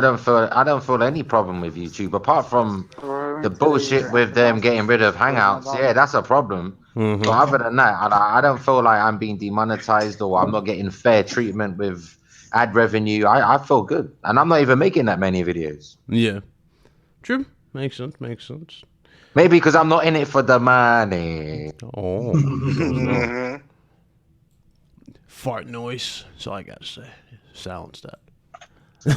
I don't feel any problem with YouTube apart from Or the into bullshit your with them Xbox getting rid of was no Hangouts. Yeah, problem. that's a problem. But Mm-hmm. other than that, I don't feel like I'm being demonetized or I'm not getting fair treatment with ad revenue. I feel good, and I'm not even making that many videos. Yeah. True. Makes sense. Makes sense. Maybe because I'm not in it for the money. Oh, here goes the fart noise. That's all I gotta say. Silence that.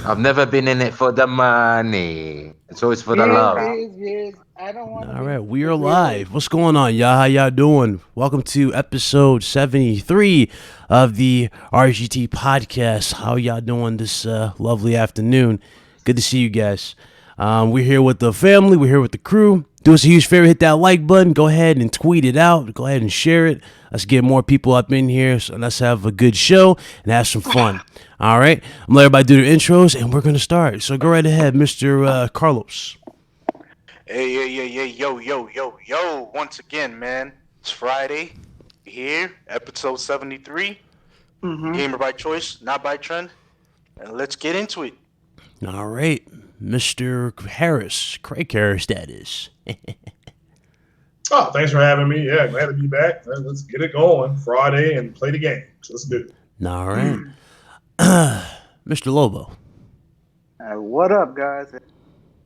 I've never been in it for the money. It's always for the Yes, love. yes, yes. I don't want to All be right, we are revealed. live. What's going on, y'all? How y'all doing? Welcome to episode 73 of the RGT podcast. How y'all doing this lovely afternoon? Good to see you guys. We're here with the family. We're here with the crew. Do us a huge favor, hit that like button. Go ahead and tweet it out. Go ahead and share it. Let's get more people up in here. So let's have a good show and have some fun. All right, I'm gonna let everybody do their intros, and we're gonna start. So go right ahead, Mr. Carlos. Hey, yo. Once again, man. It's Friday. Here, episode 73. Gamer by choice, not by trend. And let's get into it. All right, Mr. Harris, Craig Harris, that is. Oh, thanks for having me. Yeah, glad to be back. Let's get it going. Friday and play the game. So let's do it. All right, Mr. Lobo. What up, guys?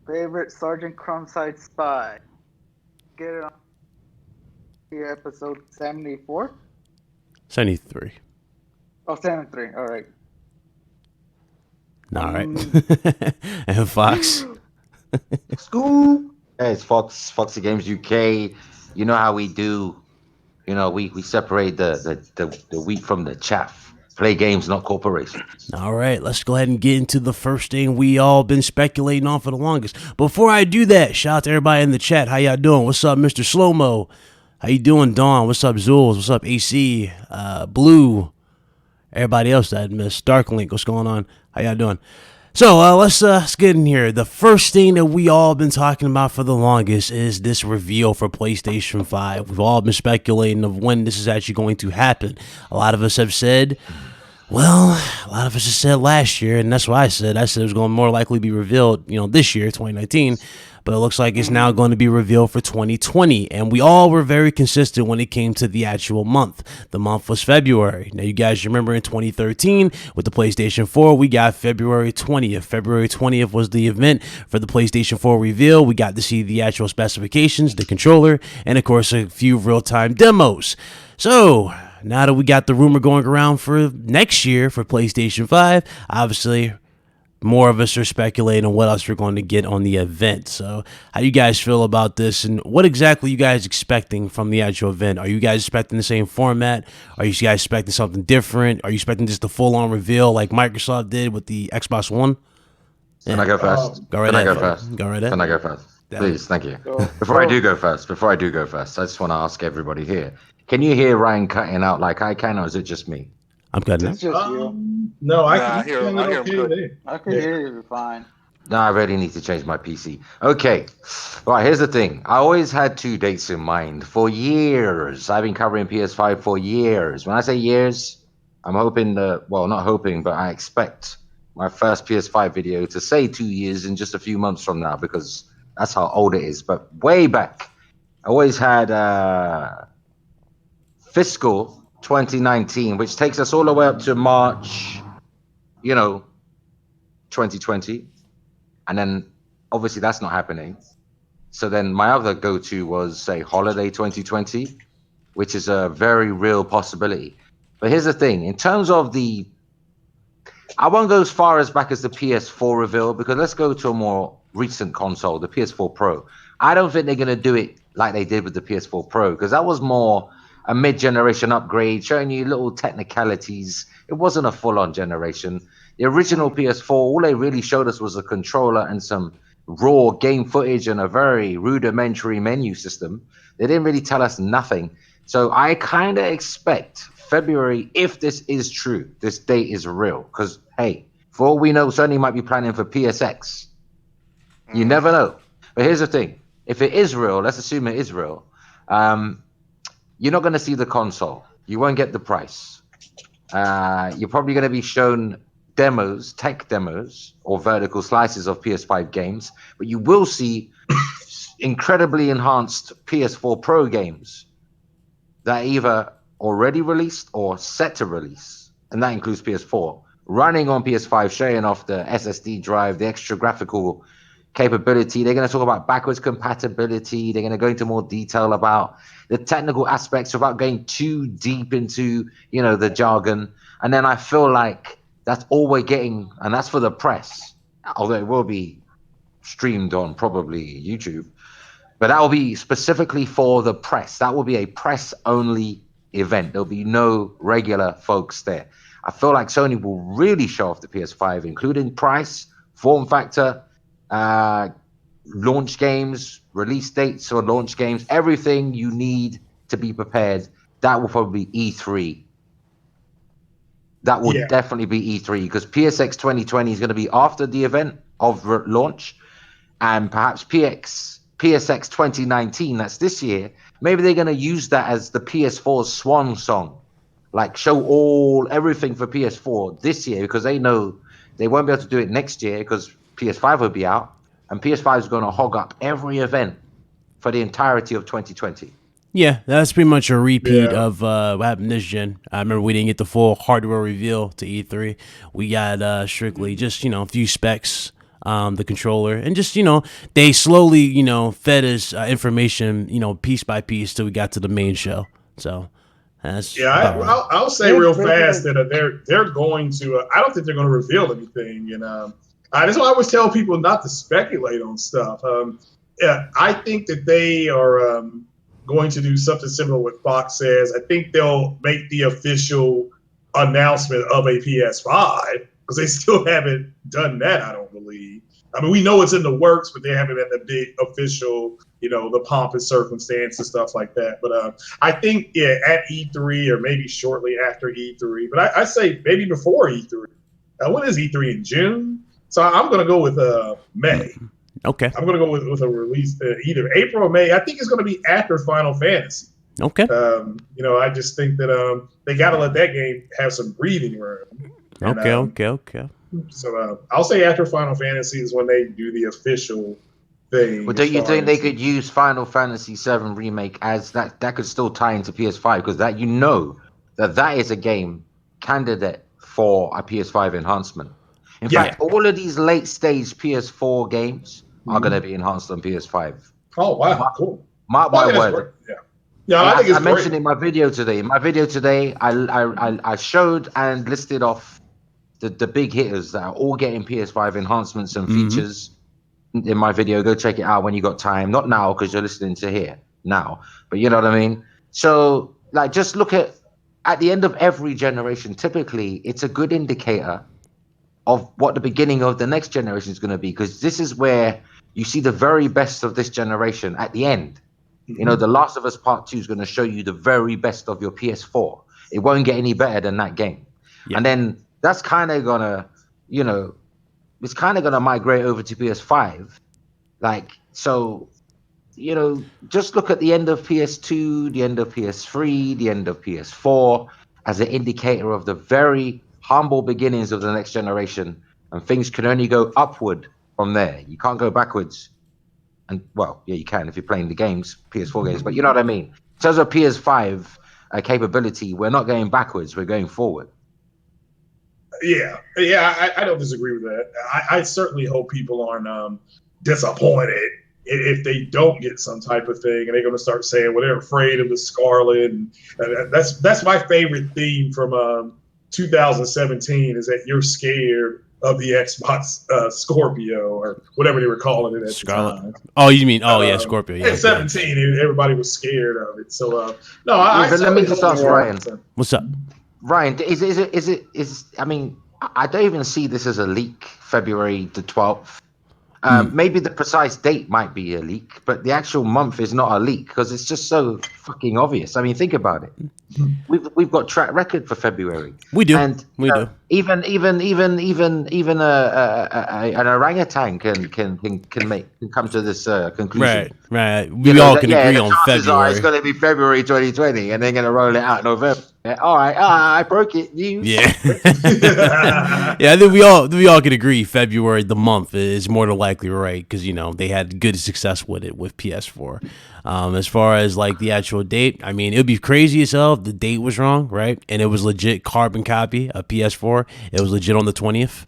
Favorite Sergeant Crumside spy. Get it on here, episode 74? 73. Oh, 73. All right. All right, and Fox. Scoop. Hey, it's Foxy Games UK. You know how we do. You know, we separate the wheat from the chaff. Play games, not corporations. All right, let's go ahead and get into the first thing we all been speculating on for the longest. Before I do that, shout out to everybody in the chat. How y'all doing? What's up, Mr. Slow-Mo? How you doing, Dawn? What's up, Zules? What's up, AC? Blue? Everybody else that I missed. Darklink, what's going on? How y'all doing? So let's get in here. The first thing that we all been talking about for the longest is this reveal for PlayStation 5. We've all been speculating of when this is actually going to happen. A lot of us have said, well, a lot of us have said last year, and that's what I said. I said it was going to more likely be revealed, this year, 2019. But it looks like it's now going to be revealed for 2020. And we all were very consistent when it came to the actual month. The month was February. Now, you guys remember in 2013 with the PlayStation 4, we got February 20th. February 20th was the event for the PlayStation 4 reveal. We got to see the actual specifications, the controller, and of course, a few real-time demos. So, now that we got the rumor going around for next year for PlayStation 5, obviously more of us are speculating on what else we're going to get on the event. So how do you guys feel about this, and what exactly are you guys expecting from the actual event? Are you guys expecting the same format? Are you guys expecting something different? Are you expecting just a full-on reveal like Microsoft did with the Xbox One? Can I go first? Go right Can I ahead. go first? Go right ahead. Can I go first? Yeah. Please, thank you. Go. Before I do go first, I just want to ask everybody here. Can you hear Ryan cutting out like I can, or is it just me? I'm cutting It's out. just you. No, Nah, I can hear him. I hear him good. I can hear you fine. No, I really need to change my PC. Okay. Right, here's the thing. I always had two dates in mind for years. I've been covering PS5 for years. When I say years, I'm hoping that, well, not hoping, but I expect my first PS5 video to say 2 years in just a few months from now because that's how old it is. But way back, I always had fiscal 2019, which takes us all the way up to March, 2020. And then obviously that's not happening. So then my other go-to was, say, holiday 2020, which is a very real possibility. But here's the thing. In terms of I won't go as far as back as the PS4 reveal, because let's go to a more recent console, the PS4 Pro. I don't think they're going to do it like they did with the PS4 Pro, because that was more a mid-generation upgrade, showing you little technicalities. It wasn't a full-on generation. The original PS4, all they really showed us was a controller and some raw game footage and a very rudimentary menu system. They didn't really tell us nothing. So I kind of expect February, if this is true, this date is real. Because, hey, for all we know, Sony might be planning for PSX. You never know. But here's the thing. If it is real, let's assume it is real, you're not going to see the console. You won't get the price. You're probably going to be shown demos, tech demos, or vertical slices of PS5 games, but you will see incredibly enhanced PS4 Pro games that are either already released or set to release, and that includes PS4, running on PS5, showing off the SSD drive, the extra graphical capability. They're going to talk about backwards compatibility. They're going to go into more detail about the technical aspects without going too deep into, the jargon. And then I feel like that's all we're getting, and that's for the press, although it will be streamed on probably YouTube. But that will be specifically for the press. That will be a press-only event. There'll be no regular folks there. I feel like Sony will really show off the PS5, including price, form factor, launch games, release dates for launch games, everything you need to be prepared. That will probably be E3. That will definitely be E3 because PSX 2020 is going to be after the event of launch, and perhaps PSX 2019, that's this year, maybe they're going to use that as the PS4's swan song, like show everything for PS4 this year, because they know they won't be able to do it next year because PS5 will be out, and PS5 is going to hog up every event for the entirety of 2020. Yeah, that's pretty much a repeat of what happened this gen. I remember we didn't get the full hardware reveal to E3. We got strictly just, a few specs, the controller, and just, they slowly, fed us information, piece by piece till we got to the main show. So that's I'll say real fast that they're going to. I don't think they're going to reveal anything, and that's why I always tell people not to speculate on stuff. I think that they are going to do something similar to what Fox says. I think they'll make the official announcement of a PS5 because they still haven't done that, I don't believe. I mean, we know it's in the works, but they haven't had the big official, the pomp and circumstance and stuff like that. But I think, at E3 or maybe shortly after E3, but I say maybe before E3. When is E3 in June? So I'm going to go with May. Okay. I'm going to go with a release either April or May. I think it's going to be after Final Fantasy. Okay. I just think that they got to let that game have some breathing room. And, Okay. So I'll say after Final Fantasy is when they do the official thing. Well, don't you think they could use Final Fantasy VII Remake as that could still tie into PS5? Because that is a game candidate for a PS5 enhancement. In fact, all of these late-stage PS4 games are going to be enhanced on PS5. Oh, wow. Cool. Mark my word. I think it's I mentioned in my video today. I showed and listed off the big hitters that are all getting PS5 enhancements and features in my video. Go check it out when you got time. Not now because you're listening to here now, but you know what I mean? So, just look at the end of every generation, typically it's a good indicator of what the beginning of the next generation is going to be, because this is where you see the very best of this generation at the end. The Last of Us Part 2 is going to show you the very best of your PS4. It won't get any better than that game. And then that's kind of going to, it's kind of going to migrate over to PS5. Just look at the end of PS2, the end of PS3, the end of PS4 as an indicator of the very humble beginnings of the next generation, and things can only go upward from there. You can't go backwards. And you can if you're playing the games, PS4 games, but you know what I mean. In terms of PS5 capability, we're not going backwards, we're going forward. I don't disagree with that. I certainly hope people aren't disappointed if they don't get some type of thing, and they're going to start saying, well, they're afraid of the Scarlett. And that's my favorite theme from 2017 is that you're scared of the Xbox Scorpio or whatever they were calling it at Scarlett. the time. Oh, you mean Scorpio? Yeah. At 17, everybody was scared of it. So let me just ask Ryan. What's up, Ryan? I mean, I don't even see this as a leak. February the 12th. Maybe the precise date might be a leak, but the actual month is not a leak because it's just so fucking obvious. I mean, think about it. We've got track record for February. We do. And We do. Even an orangutan can come to this conclusion. Right. We all can agree on February. It's going to be February 2020, and they're going to roll it out in November. All right, I broke it. Yeah. Yeah, I think we all can agree February, the month, is more than likely right, because they had good success with it with PS4. As far as like the actual date, I mean, it would be crazy as hell if the date was wrong, right? And it was legit carbon copy of PS4. It was legit on the 20th.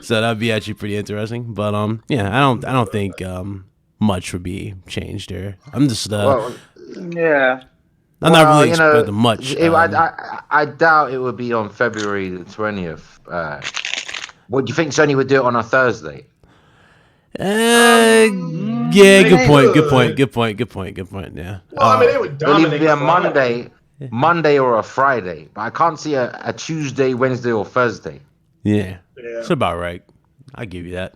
So that'd be actually pretty interesting. But yeah, I don't think much would be changed there. I'm just yeah. I'm not really expecting much. I doubt it would be on February the 20th. What do you think Sony would do it on a Thursday? Yeah, good point. Yeah. Well, I mean, it would dominate. It'll either be a Monday or a Friday, but I can't see a Tuesday, Wednesday, or Thursday. Yeah. It's about right. I'll give you that.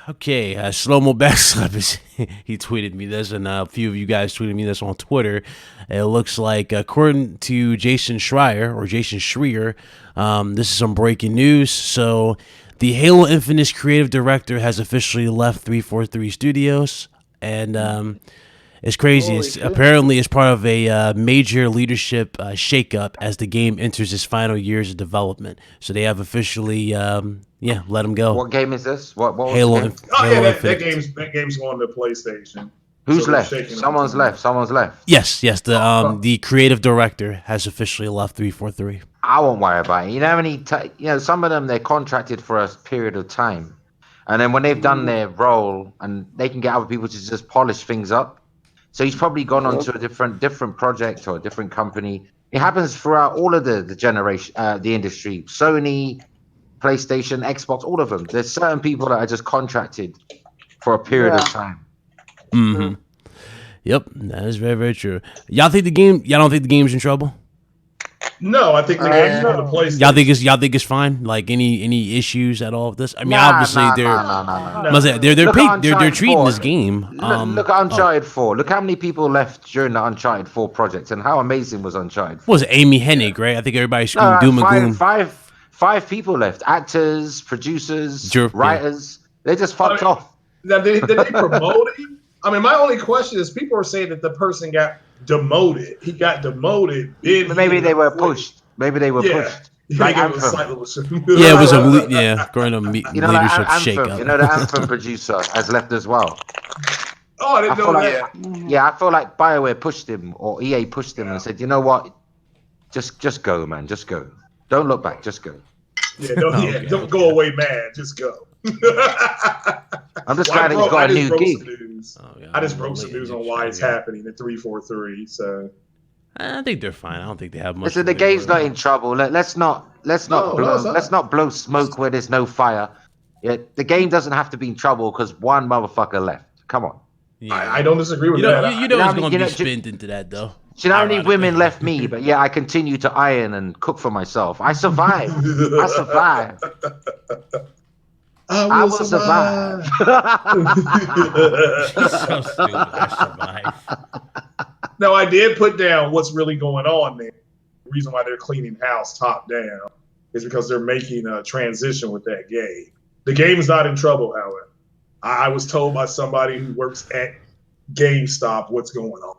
Okay. Slow-mo backslap he tweeted me this, and a few of you guys tweeted me this on Twitter. It looks like, according to Jason Schreier, this is some breaking news. So, the Halo Infinite's creative director has officially left 343 Studios, and it's crazy. Apparently, it's part of a major leadership shakeup as the game enters its final years of development. So they have officially, let him go. What game is this? What Halo? That game's going to PlayStation. Who's left? Someone's left. Yes. The creative director has officially left 343. I won't worry about it. You know how many? Some of them they're contracted for a period of time, and then when they've done their role, and they can get other people to just polish things up. So he's probably gone on to a different project or a different company. It happens throughout all of the generation, the industry. Sony, PlayStation, Xbox, all of them. There's certain people that are just contracted for a period of time. Mm-hmm. Yep, that is very, very true. Y'all think the game's in trouble? No, I think the game's on the PlayStation. Y'all think it's fine? Like any issues at all with this? I mean, obviously they're treating this game. Look at Uncharted 4. Look how many people left during the Uncharted 4 project, and how amazing was Uncharted 4. What was it, Amy Hennig, right? I think everybody screamed doom and gloom. Five people left. Actors, producers, writers. They just fucked off. Now, did they promote him? I mean, my only question is, people are saying that the person got demoted. He got demoted. Maybe they were pushed. Like Anthem. It was according to leadership shakeup. The Anthem producer has left as well. Oh, I didn't know that. I feel like BioWare pushed him, or EA pushed him and said, you know what? Just go, man. Just go. Don't look back. Just go. Don't go away mad. Just go. I'm just glad he's got a new gig. I just broke some news on why it's happening at 343. So I think they're fine. I don't think they have much. Listen, the game's not in trouble. Let's not blow smoke where there's no fire. Yeah, the game doesn't have to be in trouble because one motherfucker left. Come on. Yeah. I don't disagree with that. It's going to be spinned into that though. Do you know how many women left me? But I continue to iron and cook for myself. I survived. I will survive. So stupid. I survived. Now, I did put down what's really going on there. The reason why they're cleaning house top down is because they're making a transition with that game. The game is not in trouble, however. I was told by somebody who works at GameStop what's going on.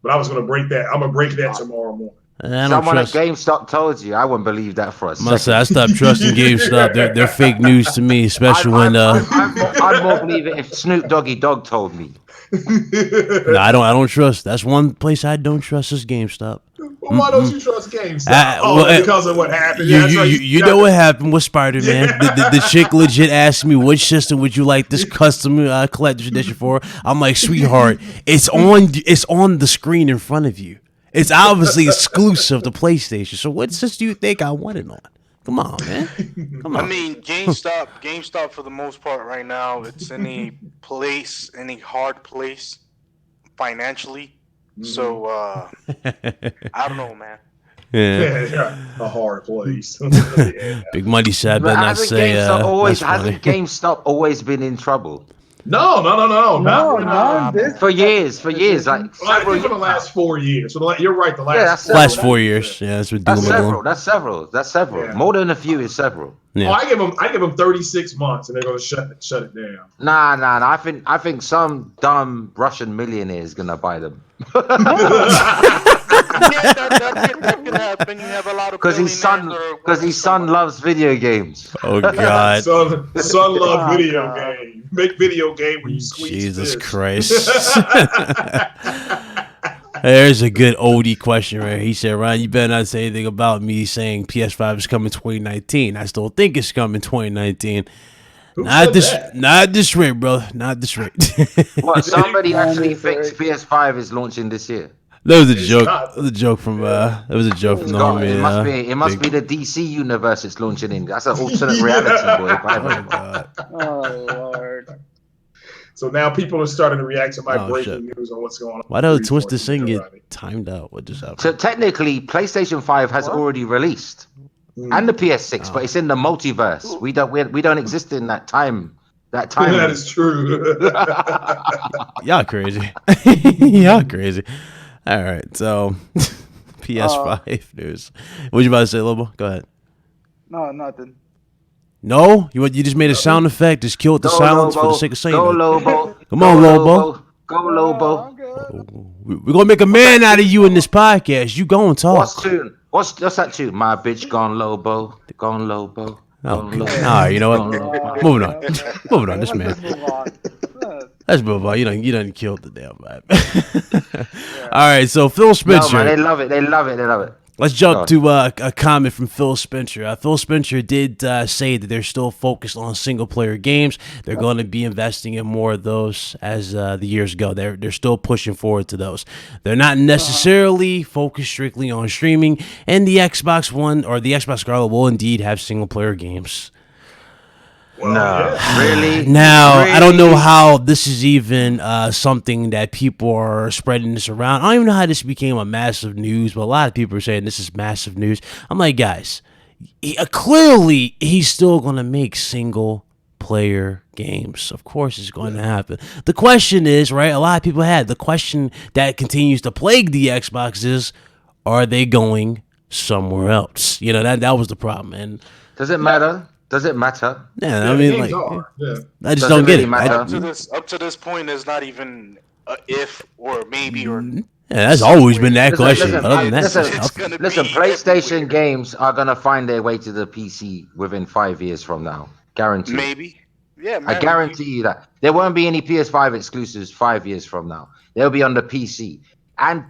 But I was going to break that. I'm going to break that tomorrow morning. Someone at GameStop told you. I wouldn't believe that for a second. I stopped trusting GameStop. They're fake news to me, especially when. I'd more believe it if Snoop Doggy Dogg told me. No, I don't trust. That's one place I don't trust is GameStop. Well, why don't you trust GameStop? Because of what happened. You know what happened with Spider-Man. The chick legit asked me, which system would you like this custom collector's edition for? I'm like, sweetheart, it's on the screen in front of you. It's obviously exclusive to PlayStation. So what system do you think I want it on? Come on, man. Come on. I mean, GameStop for the most part right now, it's any hard place financially. So I don't know, man. Yeah. A hard place. Big Money said, but not say. Hasn't GameStop always been in trouble? No. No, this For years, like I several think for the years last 4 years. So you're right. The last that's Last 4 years. Yeah, that's what Doom That's and Gloom. several. That's several. Yeah. More than a few is several. Yeah. Oh, I give them 36 months, and they're going to shut it down. Nah. I think some dumb Russian millionaire is gonna buy them. Yeah, that can happen. You have a lot of Because his son loves video games. Oh God. son love Oh, video God. game. Make video game when you squeeze Jesus fish. Christ. There's a good oldie question right here. He said, Ryan, you better not say anything about me saying PS5 is coming 2019. I still think it's coming 2019. Who Not said this, that? not this rate, brother. Not this rate. What? Somebody Yeah, actually that's thinks right. PS5 is launching this year. That was a It's joke. not. That was a joke from. That was a joke from the God, homie. it must be the DC universe it's launching in. That's an alternate reality, boy. Oh God. Oh Lord. So now people are starting to react to my Oh, breaking news on what's going on. Why does Three Twisted points Thing in get karate. timed out? What just happened? So technically, PlayStation 5 has What? already released, Mm. and the PS6, Oh. but it's in the multiverse. We don't exist in that time. That time. That is true. Y'all crazy. Y'all crazy. All right, so PS5 news. What you about to say, Lobo? Go ahead. No, nothing. No, you just made a sound effect. Just killed the Go, silence for the Lobo. sake of saying Go, it. Lobo. Come on, Go, Lobo. Go, No, Lobo. I'm good. We're gonna make a man out of you in this podcast. You go and talk. What's tune? What's that tune? My bitch gone Lobo. Gone Lobo. Oh, Gone Lobo. all right, you know what? Gone Lobo. Moving on. Moving on. This Let's man. just move on. Let's move on. You done killed the damn vibe. All right, so Phil Spencer. No, man, they love it. They love it. They love it. Let's jump to a comment from Phil Spencer. Phil Spencer did say that they're still focused on single-player games. They're going to be investing in more of those as the years go. They're still pushing forward to those. They're not necessarily focused strictly on streaming, and the Xbox One or the Xbox Scarlett will indeed have single-player games. Well, No, yeah. really. Now, I don't know Really? how this is even something that people are spreading this around. I don't even know how this became a massive news, but a lot of people are saying this is massive news. I'm like, guys, clearly he's still going to make single player games. Of course it's going to happen. The question is, right, a lot of people had the question that continues to plague the Xbox is, are they going somewhere else? You know, that was the problem. And Does it matter? Does it matter? yeah, Yeah, I the mean, games like, are. Yeah. I just Does don't it get really it. matter? Up to this point, there's not even a if or maybe or. Yeah, that's always been that question. Listen, But other than that, listen, it's it's nothing. gonna Listen, be PlayStation everywhere. games are gonna find their way to the PC within 5 years from now. Guaranteed. Maybe. Yeah, man. I guarantee you that there won't be any PS5 exclusives 5 years from now. They'll be on the PC and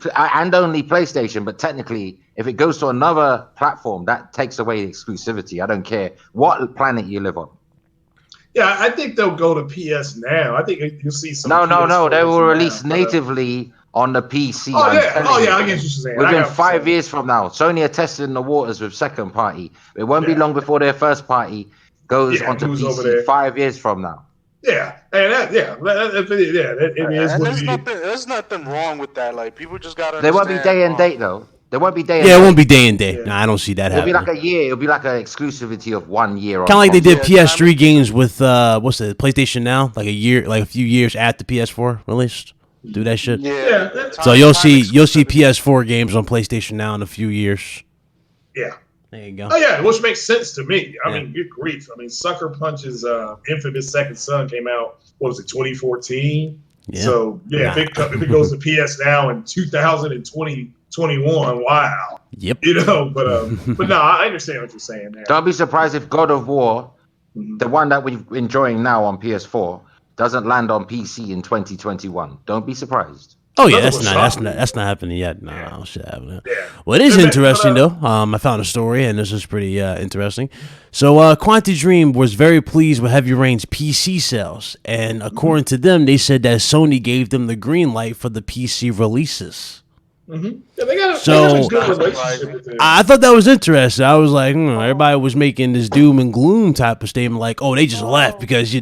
only PlayStation. But technically, if it goes to another platform, that takes away exclusivity. I don't care what planet you live on. Yeah, I think they'll go to PS now. I think you'll see some. No. They PS4s will now, release but, natively on the PC. Oh I'm yeah, telling you. I get what you're saying. I Within got 5 years from now, Sony are testing the waters with second party. It won't be Yeah. long before their first party goes onto moves over PC. there. 5 years from now. Yeah, and it is And what it is. there's nothing wrong with that. Like people just gotta. There won't be understand, day and date though. There won't be day and Yeah, date. it won't be day and day. Yeah. Nah, I don't see that It'll be happening. like a year. It'll be like an exclusivity of 1 year. Kind of like they did Yeah, PS3 games with what's it, PlayStation Now, like a few years after PS4 released. Do that shit. Yeah. So you'll see PS4 games on PlayStation Now in a few years. Yeah. There you go. Oh yeah, which makes sense to me. I Yeah. mean, good grief. I mean, Sucker Punch's infamous Second Son came out. What was it, 2014? Yeah. So yeah, if it goes to PS Now in 2021, wow. Yep. You know, but no, I understand what you're saying there. Don't be surprised if God of War, Mhm. the one that we're enjoying now on PS4, doesn't land on PC in 2021. Don't be surprised. Oh yeah, Nothing was that's not happening yet. No, shit happening. Yeah. Well, it is Yeah, man, interesting but, though. I found a story, and this is pretty interesting. So, Quantic Dream was very pleased with Heavy Rain's PC sales, and according to them, they said that Sony gave them the green light for the PC releases. Mm-hmm. Yeah, they got So- a good relationship with them. I thought that was interesting. I was like, everybody was making this doom and gloom type of statement, like, oh, they just left because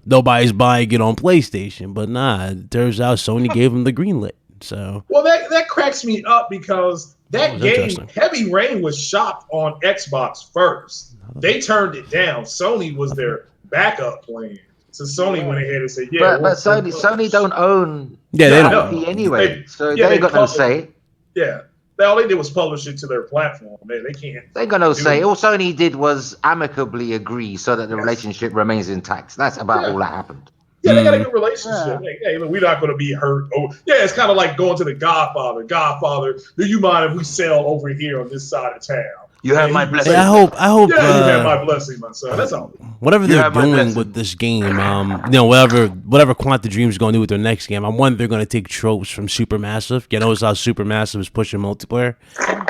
nobody's buying it on PlayStation. But nah, it turns out Sony gave them the green light. So Well, that cracks me up because that was game, interesting. Heavy Rain, was shopped on Xbox first. They turned it down. Sony was their backup plan. So Sony went ahead and said, "Yeah." But Sony don't own Yeah, they the don't. IP anyway, so yeah, they ain't they got no publish- say. Yeah, all they did was publish it to their platform. They can't. They ain't got no say. it. All Sony did was amicably agree so that the Yes. relationship remains intact. That's about all that happened. Yeah, they got a good relationship. Hey, look, we're not going to be hurt. Oh, yeah, it's kind of like going to the Godfather. Godfather, do you mind if we sell over here on this side of town? You have my blessing. I hope. Yeah, you have my blessing, my son. That's all. Whatever You they're have my doing blessing. with this game, whatever Quantic Dream's going to do with their next game, I wonder if they're going to take tropes from Supermassive. You notice how Supermassive is pushing multiplayer,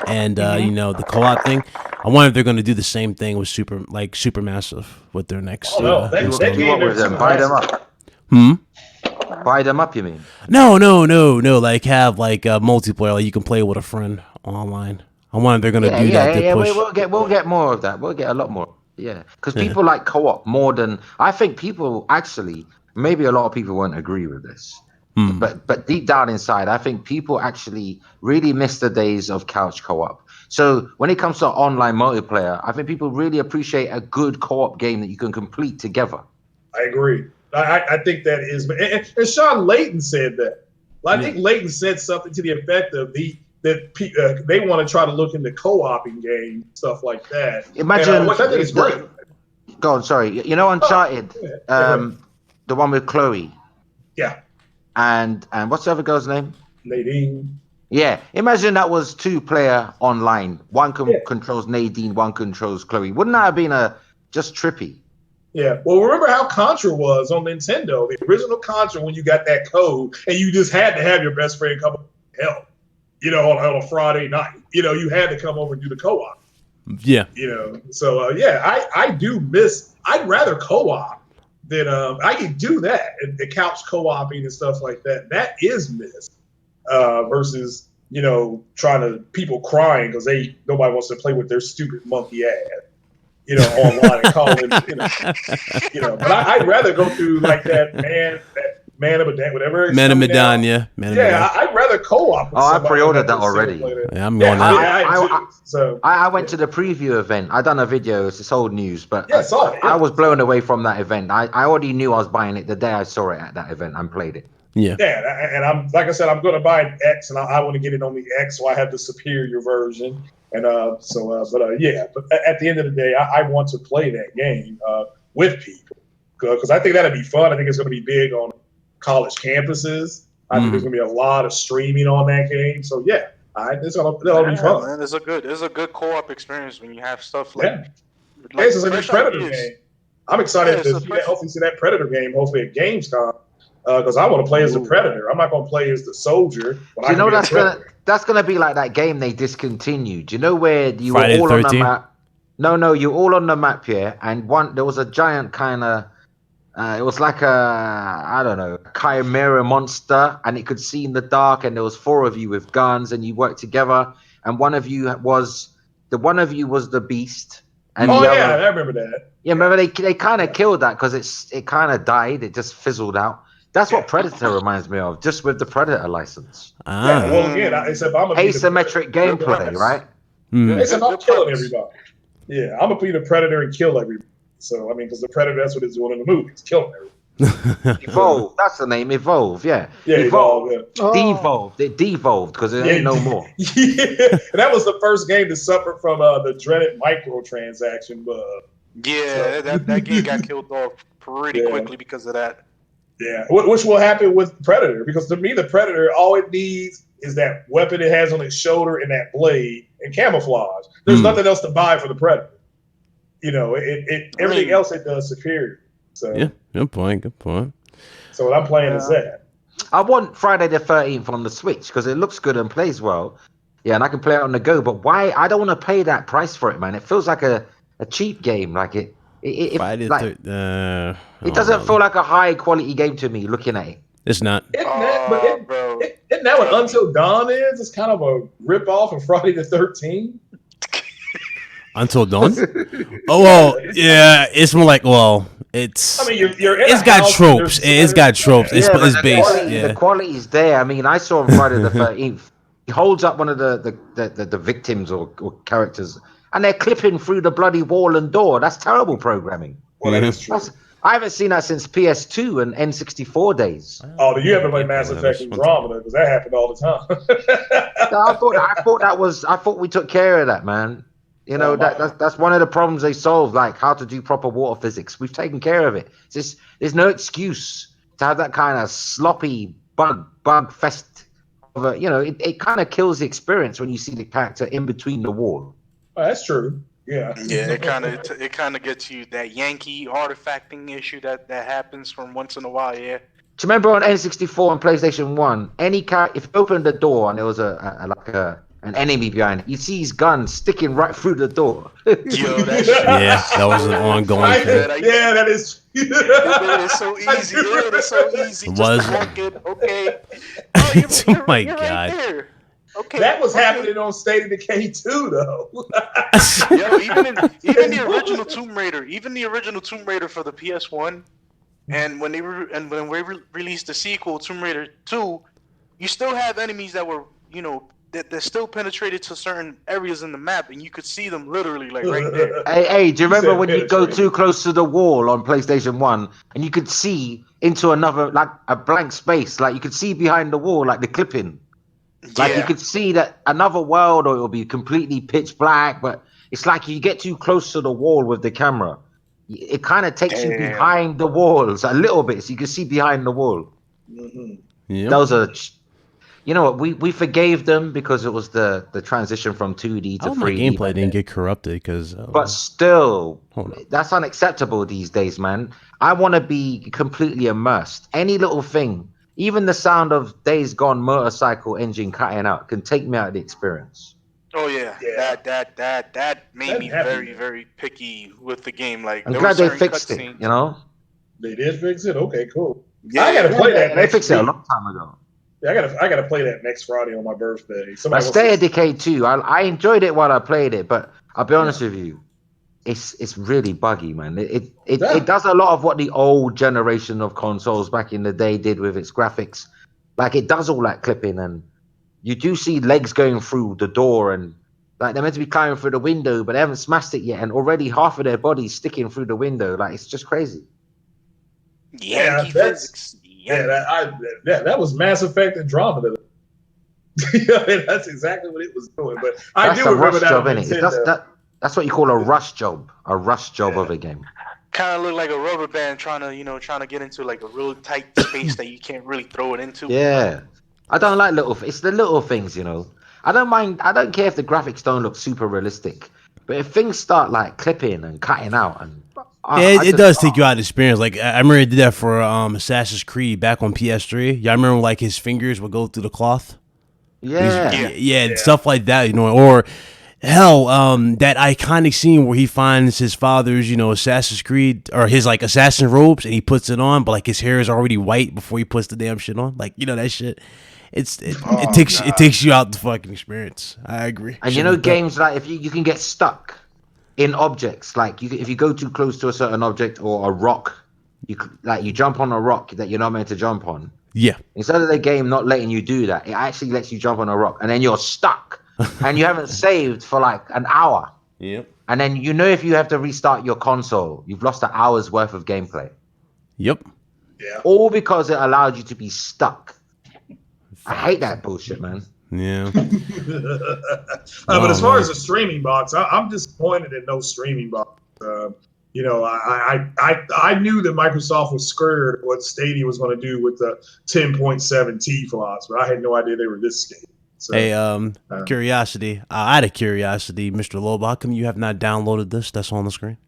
and the co-op thing. I wonder if they're going to do the same thing with Supermassive with their next. Oh no, You want with them? Buy them up. Buy them up, you mean? No. Like have multiplayer, like you can play with a friend online. I wonder if they're going to do that. Yeah. Push. We'll get more of that. We'll get a lot more. Yeah, because people like co-op more than I think. People actually, maybe a lot of people won't agree with this, but deep down inside, I think people actually really miss the days of couch co-op. So when it comes to online multiplayer, I think people really appreciate a good co-op game that you can complete together. I agree. I think that is, and Sean Layton said that. I think Layton said something to the effect of that they want to try to look into co-oping games, stuff like that. Imagine, which I think is great. Go on, sorry. You know, Uncharted, the one with Chloe. Yeah. And what's the other girl's name? Nadine. Yeah. Imagine that was 2-player online. One controls Nadine, one controls Chloe. Wouldn't that have been just trippy? Yeah. Well, remember how Contra was on Nintendo, the original Contra, when you got that code and you just had to have your best friend come help. On a Friday night, you had to come over and do the co-op. Yeah. So I do miss. I'd rather co-op than I can do that, the couch co-oping and stuff like that. That is missed versus trying to people crying because nobody wants to play with their stupid monkey ass. Online and calling. But I'd rather go through like that Man of Medan, whatever. Man of Medan, yeah. I'd rather co-op. I pre-ordered that already. Yeah, I'm going out. I went to the preview event. I done a video. It's old news, but I was blown away from that event. I already knew I was buying it the day I saw it at that event and played it. Yeah. Yeah, and I'm like I said, I'm going to buy an X, and I want to get it on the X, so I have the superior version. And but at the end of the day, I want to play that game with people because I think that'd be fun. I think it's going to be big on college campuses. I think there's going to be a lot of streaming on that game. So that'll be fun. Man, it's a good co-op experience when you have stuff like. This is a new Predator game. I'm excited to hopefully see that Predator game. Hopefully at Gamescom. Because I want to play as the Predator. I'm not going to play as the soldier. That's gonna be like that game they discontinued. You know where you Friday were all 13? on the map? No, you're all on the map here, and there was a giant kind of. It was like a chimera monster, and it could see in the dark. And there was 4 of you with guns, and you worked together. And one of you was the beast. And I remember that. Yeah, remember they kind of killed that because it kind of died. It just fizzled out. That's what Predator reminds me of, just with the Predator license. Yeah, well, again, asymmetric gameplay, right? Except I'm killing everybody. Yeah, I'm gonna be the Predator and kill everybody. So I mean, because the Predator, that's what it's doing in the movie. It's killing everybody. Evolve. That's the name. Evolve. Yeah. Evolve. Yeah. Devolved. It devolved because it ain't no more. Yeah, and that was the first game to suffer from the dreaded microtransaction bug. Yeah, that game got killed off pretty quickly because of that. Yeah, which will happen with Predator, because to me, the Predator, all it needs is that weapon it has on its shoulder and that blade and camouflage. There's nothing else to buy for the Predator. Everything else it does superior. So yeah, good point. So what I'm playing is that. I want Friday the 13th on the Switch because it looks good and plays well. Yeah, and I can play it on the go. But why? I don't want to pay that price for it, man. It feels like a cheap game. Like it doesn't feel like a high quality game to me looking at it. It's not. Isn't that what Until Dawn is? It's kind of a rip off of Friday the 13th. Until Dawn? Oh, well, yeah. It's more like, it's. I mean, you're in it's got tropes. It's got tropes. It's based. The quality's there. I mean, I saw on Friday the 13th. He holds up one of the victims or characters, and they're clipping through the bloody wall and door. That's terrible programming. Well, that is true. I haven't seen that since PS2 and N64 days. Oh, you haven't played Mass Effect Andromeda because that happened all the time. I thought we took care of that, man. You know, that's one of the problems they solved, like how to do proper water physics. We've taken care of it. It's just, there's no excuse to have that kind of sloppy bug fest. You know, it kind of kills the experience when you see the character in between the wall. Oh, that's true. Yeah. Yeah, it kind of gets you that Yankee artifacting issue that happens from once in a while. Yeah. Do you remember on N64 and PlayStation 1, if you opened the door and there was an enemy behind it, you see his gun sticking right through the door. Yo, that shit. Yeah, that was an ongoing thing. Yeah, that is. It's so easy. It's so easy. Was just to walk in. Okay. Oh, you're my right God. there. Okay. That was happening on State of Decay too, though. Yo, even the original Tomb Raider, for the PS1, and when we released the sequel, Tomb Raider 2, you still have enemies that were, you know, that still penetrated to certain areas in the map, and you could see them literally like right there. Hey, do you remember when you go too close to the wall on PlayStation 1 and you could see into another, like a blank space, like you could see behind the wall, like the clipping? Like you could see that another world, or it'll be completely pitch black, but it's like you get too close to the wall with the camera. It kind of takes you behind the walls a little bit, so you can see behind the wall. Mm-hmm. Yep. Those are, you know what, we forgave them because it was the transition from 2D to 3D. My gameplay didn't get corrupted because. But still, Hold on. that's unacceptable these days, man. I want to be completely immersed. Any little thing. Even the sound of Days Gone motorcycle engine cutting out can take me out of the experience. Oh yeah. That made me very, very picky with the game. Like, I'm glad they fixed it. You know, they did fix it. Okay, cool. Yeah, I gotta play that. They fixed it a long time ago. Yeah, I gotta play that next Friday on my birthday. But State of Decay 2, I enjoyed it while I played it, but I'll be honest with you, it's really buggy, man. It does a lot of what the old generation of consoles back in the day did with its graphics. Like, it does all that clipping, and you do see legs going through the door, and like they're meant to be climbing through the window, but they haven't smashed it yet, and already half of their body's sticking through the window. Like, it's just crazy. That was Mass Effect Andromeda. That's exactly what it was doing. But I do remember that job, innit? That's what you call a rush job. A rush job of a game. Kind of look like a rubber band trying to get into like a real tight space that you can't really throw it into. Yeah. I don't like it's the little things, you know. I don't care if the graphics don't look super realistic. But if things start like clipping and cutting out and it does take you out of the experience. Like, I remember he did that for Assassin's Creed back on PS3. Y'all remember like his fingers would go through the cloth? Yeah, stuff like that, you know, or hell, that iconic scene where he finds his father's, you know, Assassin's Creed or his like assassin robes and he puts it on, but like his hair is already white before he puts the damn shit on. Like, you know, that shit. It takes you out the fucking experience. I agree. And you know, games like if you can get stuck in objects, like if you go too close to a certain object or a rock, you jump on a rock that you're not meant to jump on. Yeah. Instead of the game not letting you do that, it actually lets you jump on a rock, and then you're stuck, and you haven't saved for like an hour. Yep. And then you know if you have to restart your console, you've lost an hour's worth of gameplay. Yep. Yeah. All because it allowed you to be stuck. I hate that bullshit, man. Yeah. But as far as a streaming box, I'm disappointed in no streaming box. You know, I knew that Microsoft was scared what Stadia was going to do with the 10.7 T flops, but I had no idea they were this scared. So, hey, curiosity. Out of curiosity, Mr. Lobo, how come you have not downloaded this? That's on the screen.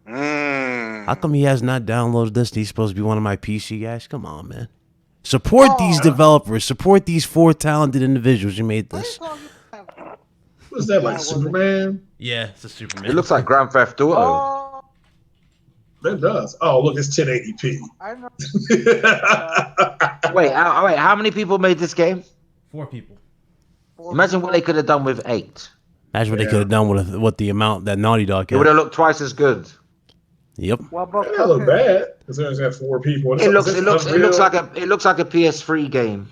How come he has not downloaded this? He's supposed to be one of my PC guys. Come on, man. Support these developers. Support these 4 talented individuals who made this. What's that, like Superman? Yeah, it's a Superman. It looks like Grand Theft Auto. It does. Oh, look, it's 1080p. I know. Wait, how many people made this game? 4 people. Imagine what they could have done with 8. Imagine what they could have done with the amount that Naughty Dog It would have looked twice as good. Yep. What about It doesn't look bad. Because there's got 4 people. It looks like a PS3 game.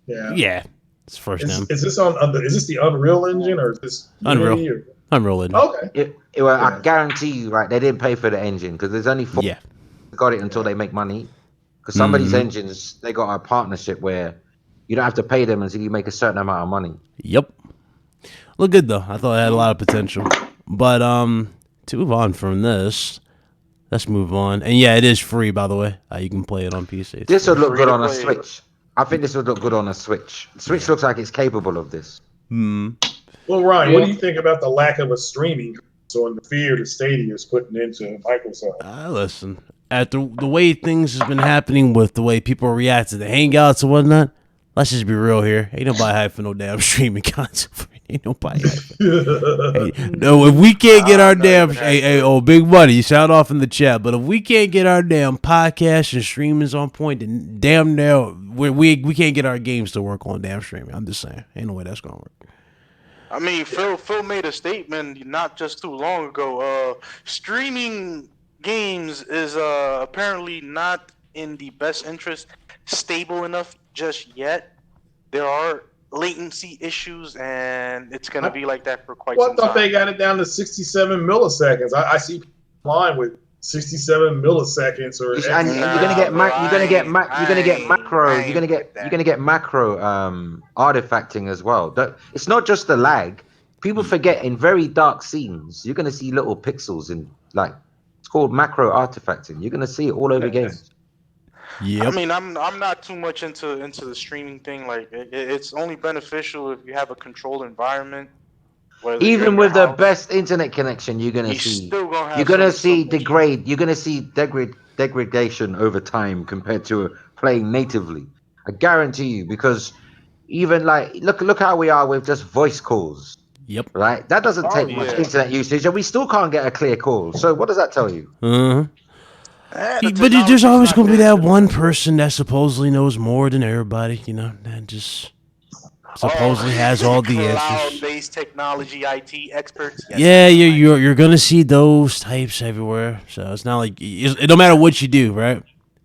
Yeah. Yeah. It's first name. Is this the Unreal Engine or is this Unreal? Unity or? Unreal Engine. Okay. Well, Yeah. I guarantee you, right? They didn't pay for the engine because there's only 4 Yeah. got it until they make money. Because some of these engines, they got a partnership where you don't have to pay them until you make a certain amount of money. Yep. Look good though. I thought it had a lot of potential. But to move on from this, let's move on. And yeah, it is free, by the way. You can play it on PC. It's This would look Free good to on a play. Switch. I think this would look good on a Switch. Switch looks like it's capable of this. Well, Ryan, what do Yeah. you think about the lack of a streaming console and the fear the Stadia is putting into Microsoft? Listen, after the way things has been happening with the way people react to the Hangouts and whatnot, let's just be real here. Ain't nobody hyped for no damn streaming console. Ain't nobody hyped. Hey, no, if we can't get our damn Big Money, you sound off in the chat, but if we can't get our damn podcasts and streamings on point, then damn now we can't get our games to work on damn streaming. I'm just saying, ain't no way that's gonna work. I mean, Phil made a statement not just too long ago. Streaming games is apparently not in the best interest, stable enough just yet. There are latency issues, and it's gonna be like that for quite Well, I some thought they time. got it down to 67 milliseconds. I see people online with 67 milliseconds or And you're gonna get bro, you're gonna get you're gonna get I macro ain't you're gonna get with that. you're gonna get macro artifacting as well. It's not just the lag. People forget in very dark scenes you're gonna see little pixels in like it's called macro artifacting. You're gonna see it all over games. Yep. I mean, I'm not too much into the streaming thing. Like, it's only beneficial if you have a controlled environment. Whether you're Even in your with the house, best internet connection, you're gonna you see still gonna you're have gonna some see issues. you're gonna see degradation over time compared to playing natively. I guarantee you, because even like look how we are with just voice calls, Yep. right? That doesn't Oh, take much yeah. internet usage, and we still can't get a clear call. So what does that tell you? Uh-huh. The But there's technology's always not gonna be there that for one that. person that supposedly knows more than everybody, that just supposedly has all the answers. Cloud-based technology IT experts. Yes, Yeah, that's right. you're gonna see those types everywhere. So it's not like it don't matter what you do, right?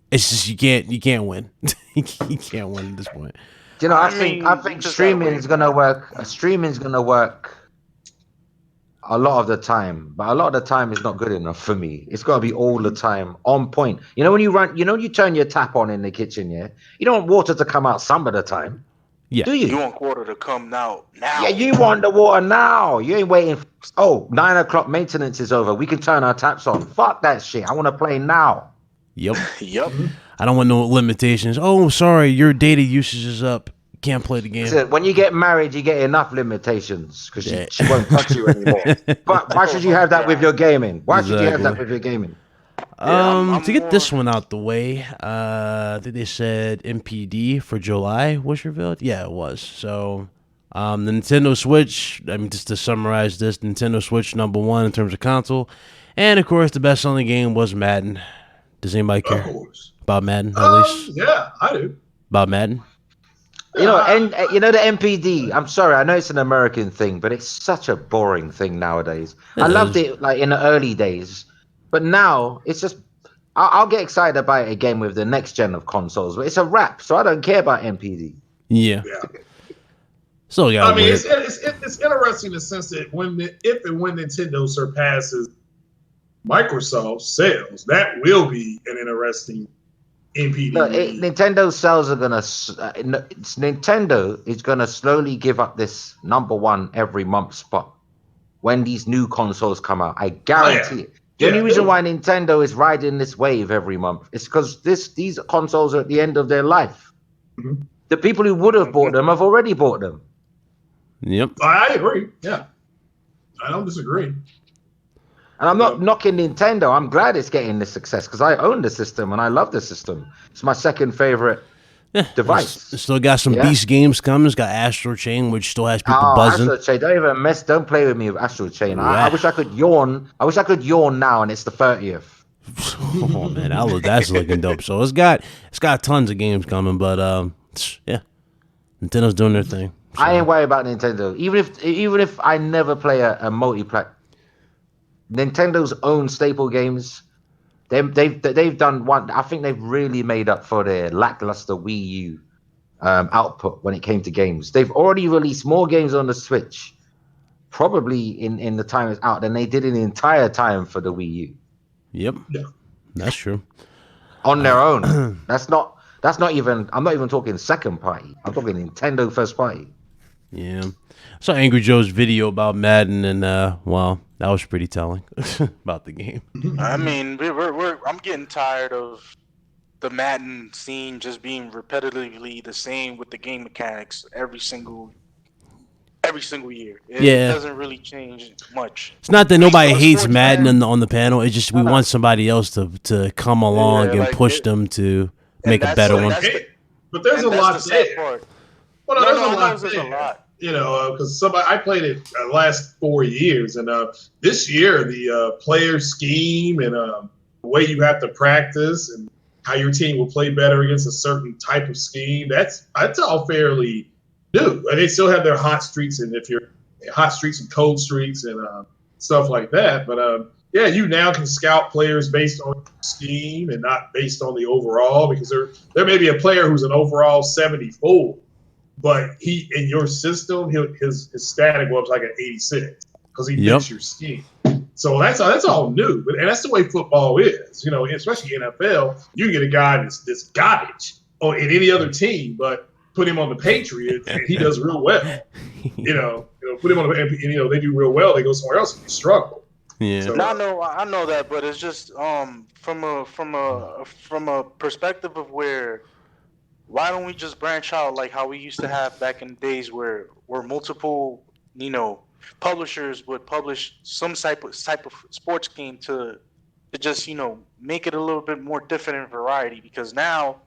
It's just you can't win. You can't win at this point. Do you know? I think mean, you just gotta streaming wait. is gonna work. Streaming's gonna work a lot of the time, but a lot of the time is not good enough for me. It's got to be all the time on point. You know when you turn your tap on in the kitchen, yeah, you don't want water to come out some of the time, Yeah. do You you? want quarter to come now. Yeah, you want the water now. You ain't waiting. Oh, 9 o'clock maintenance is over. We can turn our taps on. Fuck that shit. I want to play now. Yep. Yep. I don't want no limitations. Oh, sorry, your data usage is up. Can't play the game. So when you get married, you get enough limitations because Yeah. she won't touch you anymore. But why should you have that with your gaming? Why should you have that Exactly. with your gaming? I'm To get this more- one out the way, I think they said MPD for July was revealed. Yeah, it was. So, the Nintendo Switch. I mean, just to summarize this, Nintendo Switch #1 in terms of console, and of course, the best-selling game was Madden. Does anybody Of care course. about Madden? At least Yeah, I do. about Madden. You know, and you know the MPD. I'm sorry, I know it's an American thing, but it's such a boring thing nowadays. I It loved is. it like in the early days, but now it's just. I'll get excited about it again with the next gen of consoles, but it's a wrap, so I don't care about MPD. Yeah. Yeah. Still got I mean, weird. it's interesting in the sense that if and when Nintendo surpasses Microsoft sales, that will be an interesting NPD. No, Nintendo sales are Nintendo is gonna slowly give up this #1 every month spot when these new consoles come out. I guarantee it. The only reason why Nintendo is riding this wave every month is because these consoles are at the end of their life. Mhm. The people who would have bought them have already bought them. Yep. I agree. Yeah, I don't disagree. And I'm not knocking Nintendo. I'm glad it's getting this success because I own the system and I love the system. It's my second favorite device. It's still got some Yeah. beast games coming. It's got Astro Chain, which still has people Oh, buzzing. Astral Chain! Don't play with me with Astral Chain. I Yeah. wish I could yawn. I wish I could yawn now, and it's the 30th. Oh man, that's looking dope. So it's got tons of games coming, but yeah, Nintendo's doing their thing. So. I ain't worried about Nintendo. Even if I never play a multi-plat, Nintendo's own staple games. They've done one. I think they've really made up for their lackluster Wii U output when it came to games. They've already released more games on the Switch probably in the time it's out than they did in the entire time for the Wii U. Yep. Yeah. That's true. On their own. That's not even, I'm not even talking second party. I'm talking Nintendo first party. Yeah. I saw Angry Joe's video about Madden, and wow, that was pretty telling about the game. I mean, I'm getting tired of the Madden scene just being repetitively the same with the game mechanics every single year. It doesn't really change much. It's not that nobody hates sports Madden fan- on the panel. It's just we want somebody else to come along and like push them to make a better one. But there's a lot there. Part. Well, no, there's a lot there's there. a lot. You know, because I played it the last 4 years, and this year the player scheme and the way you have to practice and how your team will play better against a certain type of scheme, that's all fairly new. And they still have their hot streaks, and if you're hot streaks and cold streaks and stuff like that. But yeah, you now can scout players based on scheme and not based on the overall, because there may be a player who's an overall 74. But he in your system, his static was like an 86 because he fits your scheme. So that's all new, and that's the way football is. You know, especially NFL, you can get a guy that's garbage or in any other team, but put him on the Patriots and he does real well. You know, put him on the and they do real well. They go somewhere else and they struggle. Yeah. So, I know that, but it's just from a perspective of where. Why don't we just branch out like how we used to have back in the days where multiple, publishers would publish some type of sports game to just, make it a little bit more different in variety, because now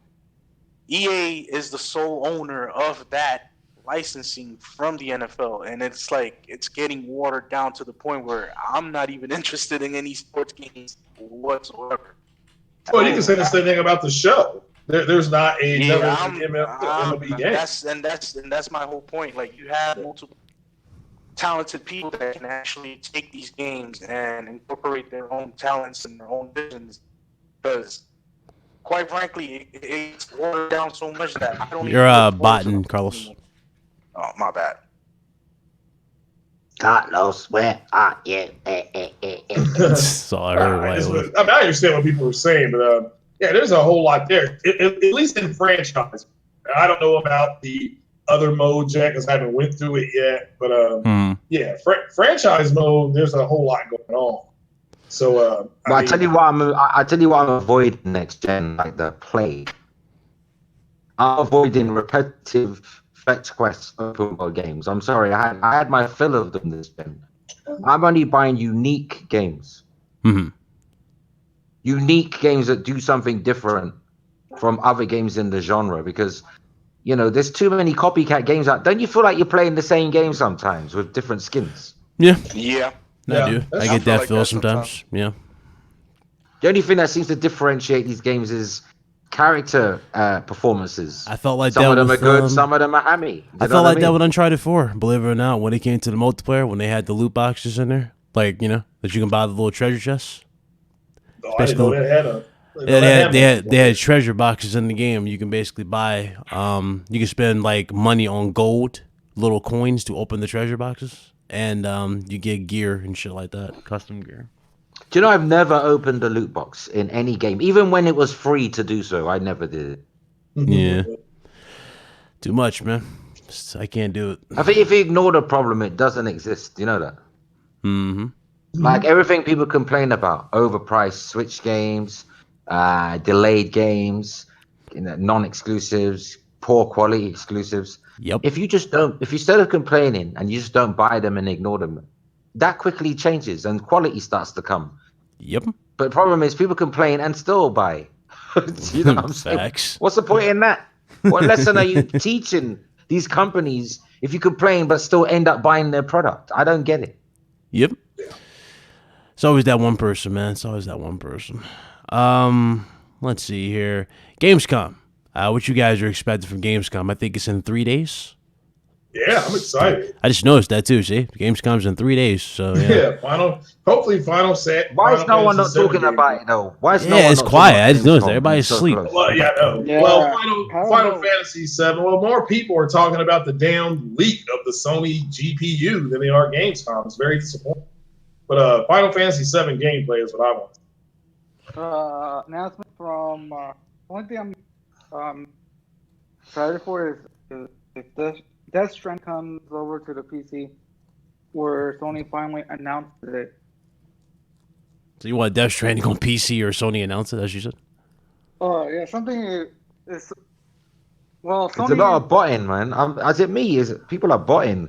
EA is the sole owner of that licensing from the NFL, and it's like it's getting watered down to the point where I'm not even interested in any sports games whatsoever. Well, you can say the same thing about the show. There's not another MLB game. That's my whole point. Like, you have multiple talented people that can actually take these games and incorporate their own talents and their own visions. Because, quite frankly, it's watered down so much that I don't. You're botting, Carlos. Oh, my bad. Carlos, where are you? That's all I heard. I understand what people were saying, but yeah, there's a whole lot there. At least in franchise. I don't know about the other modes yet because I haven't went through it yet. But yeah, franchise mode, there's a whole lot going on. So I tell you what I'm avoiding next gen, like the plague. I'm avoiding repetitive fetch quest open world games. I'm sorry, I had my fill of them this gen. I'm only buying unique games. Mm-hmm. Unique games that do something different from other games in the genre, because there's too many copycat games out. Don't you feel like you're playing the same game sometimes with different skins? Yeah. Yeah. I do. I get that feel sometimes. Yeah. The only thing that seems to differentiate these games is character performances. I felt like some of them are good, with, some of them are hammy. I felt like that with Uncharted 4, believe it or not, when it came to the multiplayer, when they had the loot boxes in there, like, that you can buy the little treasure chests. Oh, I didn't know that had they had treasure boxes in the game. You can basically buy, you can spend like money on gold, little coins to open the treasure boxes, and you get gear and shit like that, custom gear. Do you know I've never opened a loot box in any game, even when it was free to do so. I never did it. Yeah, too much, man. I can't do it. I think if you ignore the problem, it doesn't exist. You know that. Mm-hmm. Like everything people complain about, overpriced Switch games, delayed games, non-exclusives, poor quality exclusives. Yep. If instead of complaining and you just don't buy them and ignore them, that quickly changes and quality starts to come. Yep. But the problem is people complain and still buy. You know what I'm saying? Facts. What's the point in that? What lesson are you teaching these companies if you complain but still end up buying their product? I don't get it. Yep. It's always that one person, man. It's always that one person. Let's see here. Gamescom. What you guys are expecting from Gamescom? I think it's in 3 days. Yeah, I'm excited. I just noticed that too. See, the games comes in 3 days, so yeah. Hopefully final set. Why is Final no one not Fantasy VII talking about it though? Why is no Yeah, one it's not quiet. talking I just about noticed Gamescom everybody's being so asleep. close? Well, yeah, no. Yeah. Well, I don't Final know. Fantasy VII. Well, more people are talking about the damn leak of the Sony GPU than they are Gamescom. It's very disappointing. But Final Fantasy VII gameplay is what I want. Announcement from one thing I'm excited for is if Death Strand comes over to the PC, where Sony finally announced it. So you want Death Stranding on PC or Sony announce it, as you said? Oh yeah, something is well. It's a lot Sony. of botting, man. Is it me? Is it, people are botting?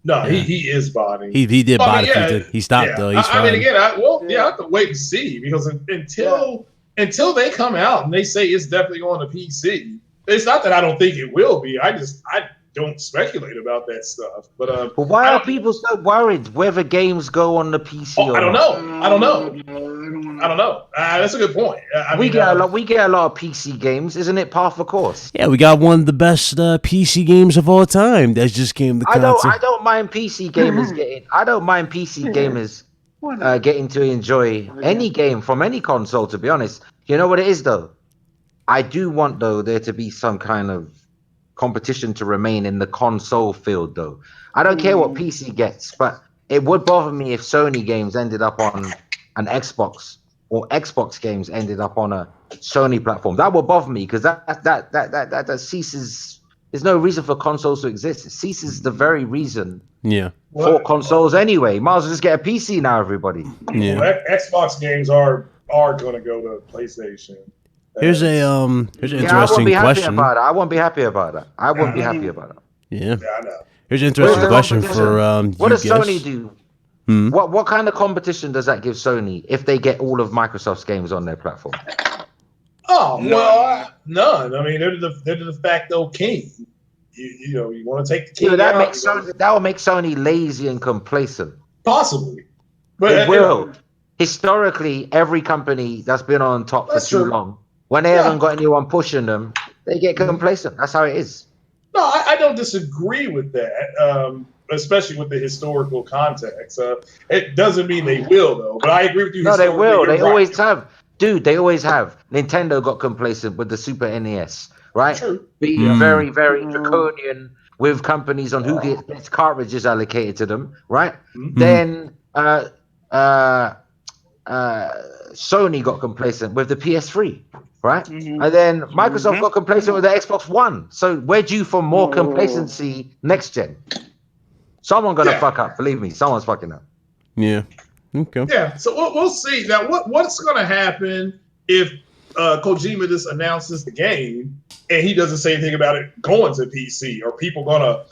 No, Yeah. he is botting. He did I bot mean, if yeah, he did. He stopped yeah. though. He's I fine. mean, again, I have to wait and see because until they come out and they say it's definitely on the PC, it's not that I don't think it will be. I don't speculate about that stuff. But why are people so worried whether games go on the PC or I don't not? know. I don't know. That's a good point. We get a lot of PC games, isn't it? Par for course. Yeah, we got one of the best PC games of all time that just came to console. I don't mind PC gamers getting. I don't mind PC gamers getting to enjoy any game from any console. To be honest, you know what it is though. I do want though there to be some kind of competition to remain in the console field though. I don't care what PC gets, but it would bother me if Sony games ended up on an Xbox or Xbox games ended up on a Sony platform. That would bother me because that ceases. There's no reason for consoles to exist. It ceases the very reason for consoles anyway. Might as well just get a PC now, everybody. Yeah. Well, Xbox games are going to go to PlayStation. Here's an interesting I won't be happy question. about it. I won't be happy about it. I won't be happy about it. Yeah. Yeah, I know. Here's an interesting question for what you does guys. Sony do? What kind of competition does that give Sony if they get all of Microsoft's games on their platform? Oh well, none. I mean, they're the de facto king. You want to take the king That out? makes that will make Sony lazy and complacent. Possibly, but It will. Historically, every company that's been on top for too long, when they haven't got anyone pushing them, they get complacent. That's how it is. No, I don't disagree with that, especially with the historical context. It doesn't mean they will, though. But I agree with you. No, they will. They right. always have. Dude, they always have. Nintendo got complacent with the Super NES, right? True. Being very, very draconian with companies on who gets cartridges allocated to them, right? Then Sony got complacent with the PS3, right? And then Microsoft got complacent with the Xbox One. So we're due for more complacency next gen. Someone's gonna fuck up. Believe me, someone's fucking up. Yeah. Okay. Yeah. So we'll see. Now, what's going to happen if Kojima just announces the game and he doesn't say anything about it going to PC? Are people going to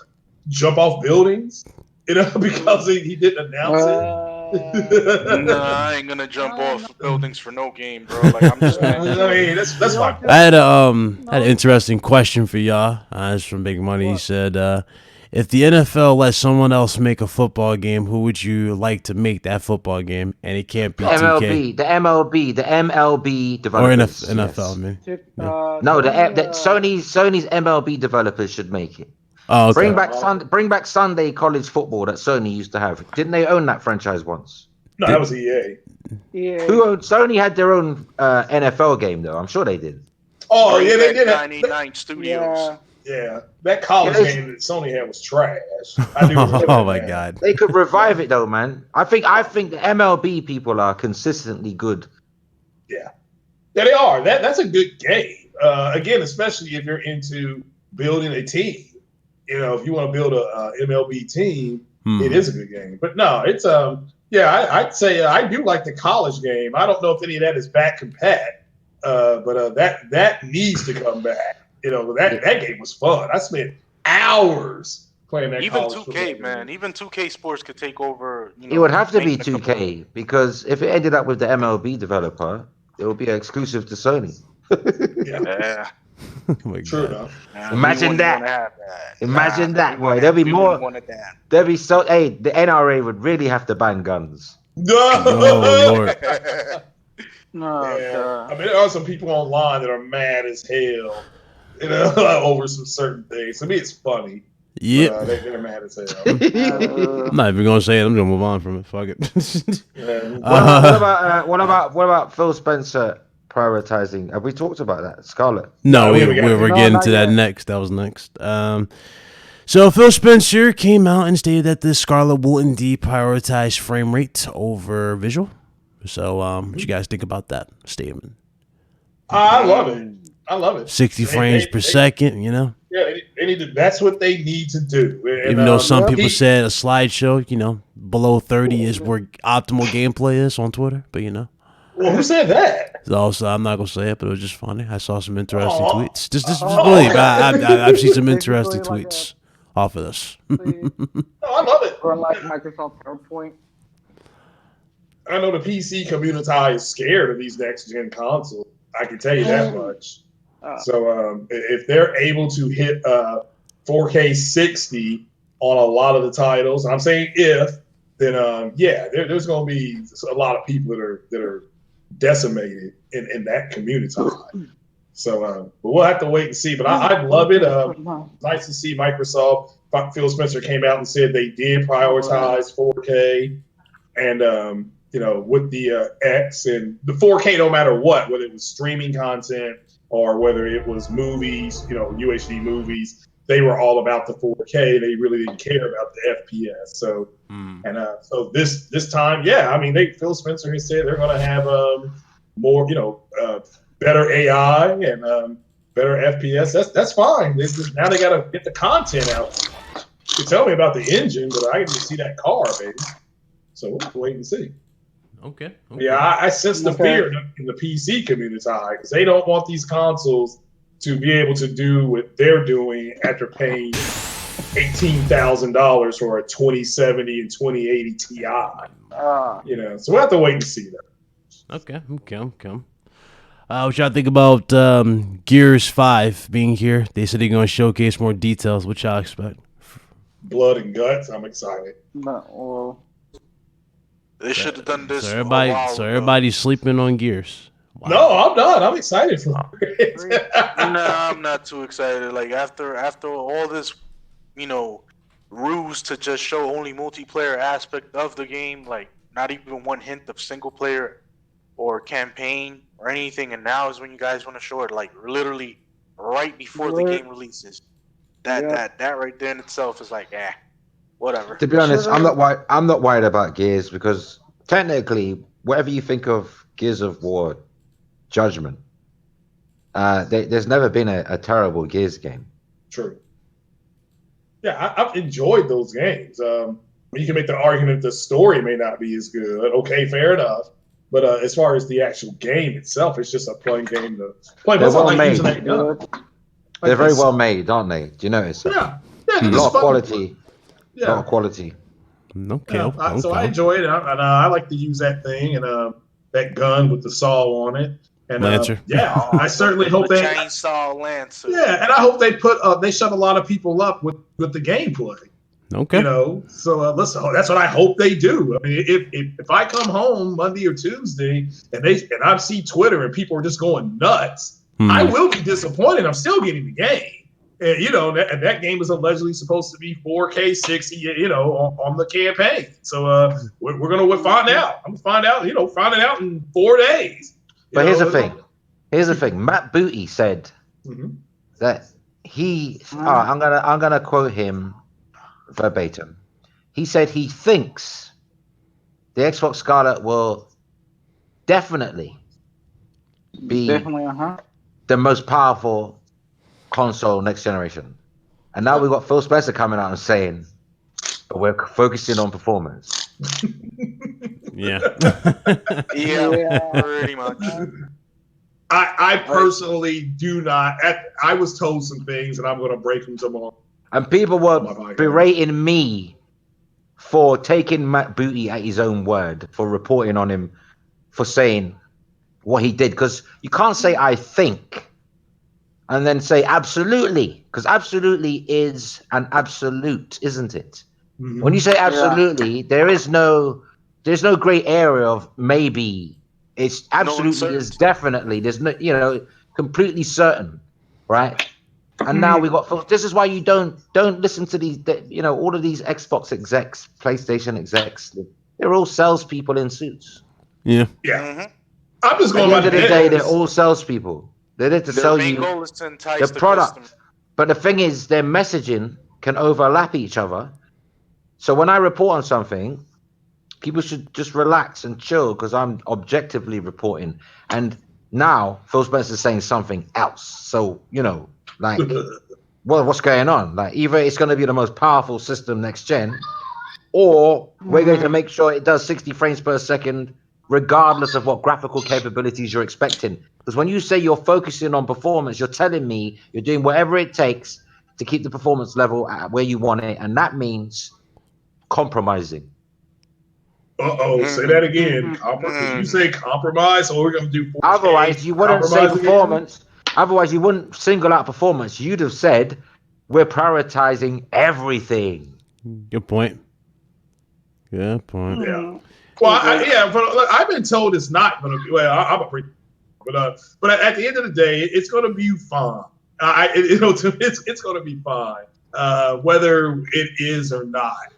jump off buildings? Because he didn't announce it. Nah, I ain't gonna jump off buildings for no game, bro. Like I'm just gonna. I mean, that's my. I had an interesting question for y'all. It's from Big Money. He said, if the NFL let someone else make a football game, who would you like to make that football game? And it can't be 2K. The MLB developers. Or NFL, man. No, Sony's MLB developers should make it. Oh, okay. Bring back Sunday college football that Sony used to have. Didn't they own that franchise once? No, that was EA. Yeah. Who owned? Sony had their own NFL game though. I'm sure they did. Oh yeah, they did. 99 Studios. Yeah, that college game that Sony had was trash. Oh my god. They could revive it though, man. I think the MLB people are consistently good. Yeah, they are. That's a good game. Again, especially if you're into building a team. If you want to build a MLB team, it is a good game. But no, it's I'd say I do like the college game. I don't know if any of that is back compat, but that needs to come back. That game was fun. I spent hours playing that. Even 2K, man. Even 2K Sports could take over. It would have to be 2K because if it ended up with the MLB developer, it would be exclusive to Sony. Yeah. Oh my True god. enough. Imagine that. Imagine that. Boy, there'll be more. There'll be so. Hey, the NRA would really have to ban guns. Oh Lord. No, I mean, there are some people online that are mad as hell, over some certain things. To me, it's funny. Yep. They're mad as hell. I'm not even gonna say it. I'm gonna move on from it. Fuck it. What about Phil Spencer prioritizing? Have we talked about that, Scarlett? No, we we haven't got were No, getting not to that yet. next. That was next. So Phil Spencer came out and stated that the Scarlett will indeed prioritize frame rate over visual. So, what you guys think about that statement? I love it. I love it. 60 frames per second, you know? Yeah, they need to, that's what they need to do. And, Even though some people he- said a slideshow, you know, below 30 is where optimal gameplay is on Twitter, but you know. Well, who said that? Also, I'm not gonna say it, but it was just funny. I saw some interesting Aw. tweets. Just believe. I've seen some Basically interesting like tweets off of this. No, I love it. Or like Microsoft PowerPoint. I know the PC community is scared of these next gen consoles. I can tell you that much. So if they're able to hit 4K 60 on a lot of the titles, I'm saying if, then yeah, there's going to be a lot of people that are decimated in that community. So but we'll have to wait and see. But I love it. Nice to see Microsoft. Phil Spencer came out and said they did prioritize 4K, and you know, with the X and the 4K, no matter what, whether it was streaming content or whether it was movies, you know, UHD movies, they were all about the 4K. They really didn't care about the FPS. So, and so this time, yeah, I mean, Phil Spencer has said they're going to have more, you know, better AI and better FPS. That's fine. Now they got to get the content out. You tell me about the engine, but I can just see that car, baby. So we'll have to wait and see. Okay. Yeah, I sense the fear in the PC community because they don't want these consoles to be able to do what they're doing after paying $18,000 for a 2070 and 2080 Ti. You know, so we'll have to wait and see that. Okay. What y'all think about Gears 5 being here? They said they're going to showcase more details. What y'all expect? Blood and guts. I'm excited. They should have done this. So everybody's sleeping on Gears. Wow. No, I'm done. I'm excited for it. Nah, I'm not too excited. Like after all this, you know, ruse to just show only multiplayer aspect of the game, like not even one hint of single player or campaign or anything, and now is when you guys want to show it, like literally right before the game releases. That right there in itself is like, whatever. To be honest, I'm not worried about Gears because technically, whatever you think of Gears of War, Judgment, there's never been a terrible Gears game. True. Yeah, I've enjoyed those games. You can make the argument the story may not be as good. Okay, fair enough. But as far as the actual game itself, it's just a plain game to play. They're well made. They're very well made, aren't they? Do you notice that? Yeah. A lot of quality. Yeah. A lot of quality. Okay. So I enjoy it, and I like to use that thing and that gun with the saw on it. And Lancer. Yeah, I certainly hope they chainsaw Lancer. Yeah, and I hope they they shut a lot of people up with the gameplay. Okay. You know, so listen, that's what I hope they do. I mean, if I come home Monday or Tuesday and I see Twitter and people are just going nuts, I will be disappointed. I'm still getting the game. And, you know, that game is allegedly supposed to be 4K 60, you know, on the campaign. So we're going to find out. I'm going to find out, find it out in 4 days. But here's the thing. Here's the thing. Matt Booty said that I'm gonna quote him verbatim. He said he thinks the Xbox Scarlett will definitely be the most powerful console next generation. And now we've got Phil Spencer coming out and saying, but we're focusing on performance. Yeah, pretty much. I personally do not. I was told some things, and I'm going to break them tomorrow. And people were berating me for taking Matt Booty at his own word, for reporting on him, for saying what he did. Because you can't say I think and then say absolutely, because absolutely is an absolute, isn't it? When you say absolutely, there's no gray area of maybe. It's absolutely is definitely. There's no, completely certain, right? And now we got. This is why you don't listen to these. All of these Xbox execs, PlayStation execs. They're all salespeople in suits. Yeah. Yeah. I'm just going At by the end of the day, they're all salespeople. They're there to sell you Their main goal is to entice the product. customer. But the thing is, their messaging can overlap each other. So when I report on something, people should just relax and chill because I'm objectively reporting. And now Phil Spencer's saying something else. So, what's going on? Like, either it's going to be the most powerful system next gen, or we're going to make sure it does 60 frames per second, regardless of what graphical capabilities you're expecting. Because when you say you're focusing on performance, you're telling me you're doing whatever it takes to keep the performance level at where you want it. And that means compromising. Say that again. Did you say compromise, or we're going to do 4K? Otherwise, you wouldn't say performance. Again? Otherwise, you wouldn't single out performance. You'd have said, we're prioritizing everything. Good point. Good point. Yeah. Well, but look, I've been told it's not going to be. Well, I'm a pretty, but at the end of the day, it's going to be fine. It's going to be fine, whether it is or not.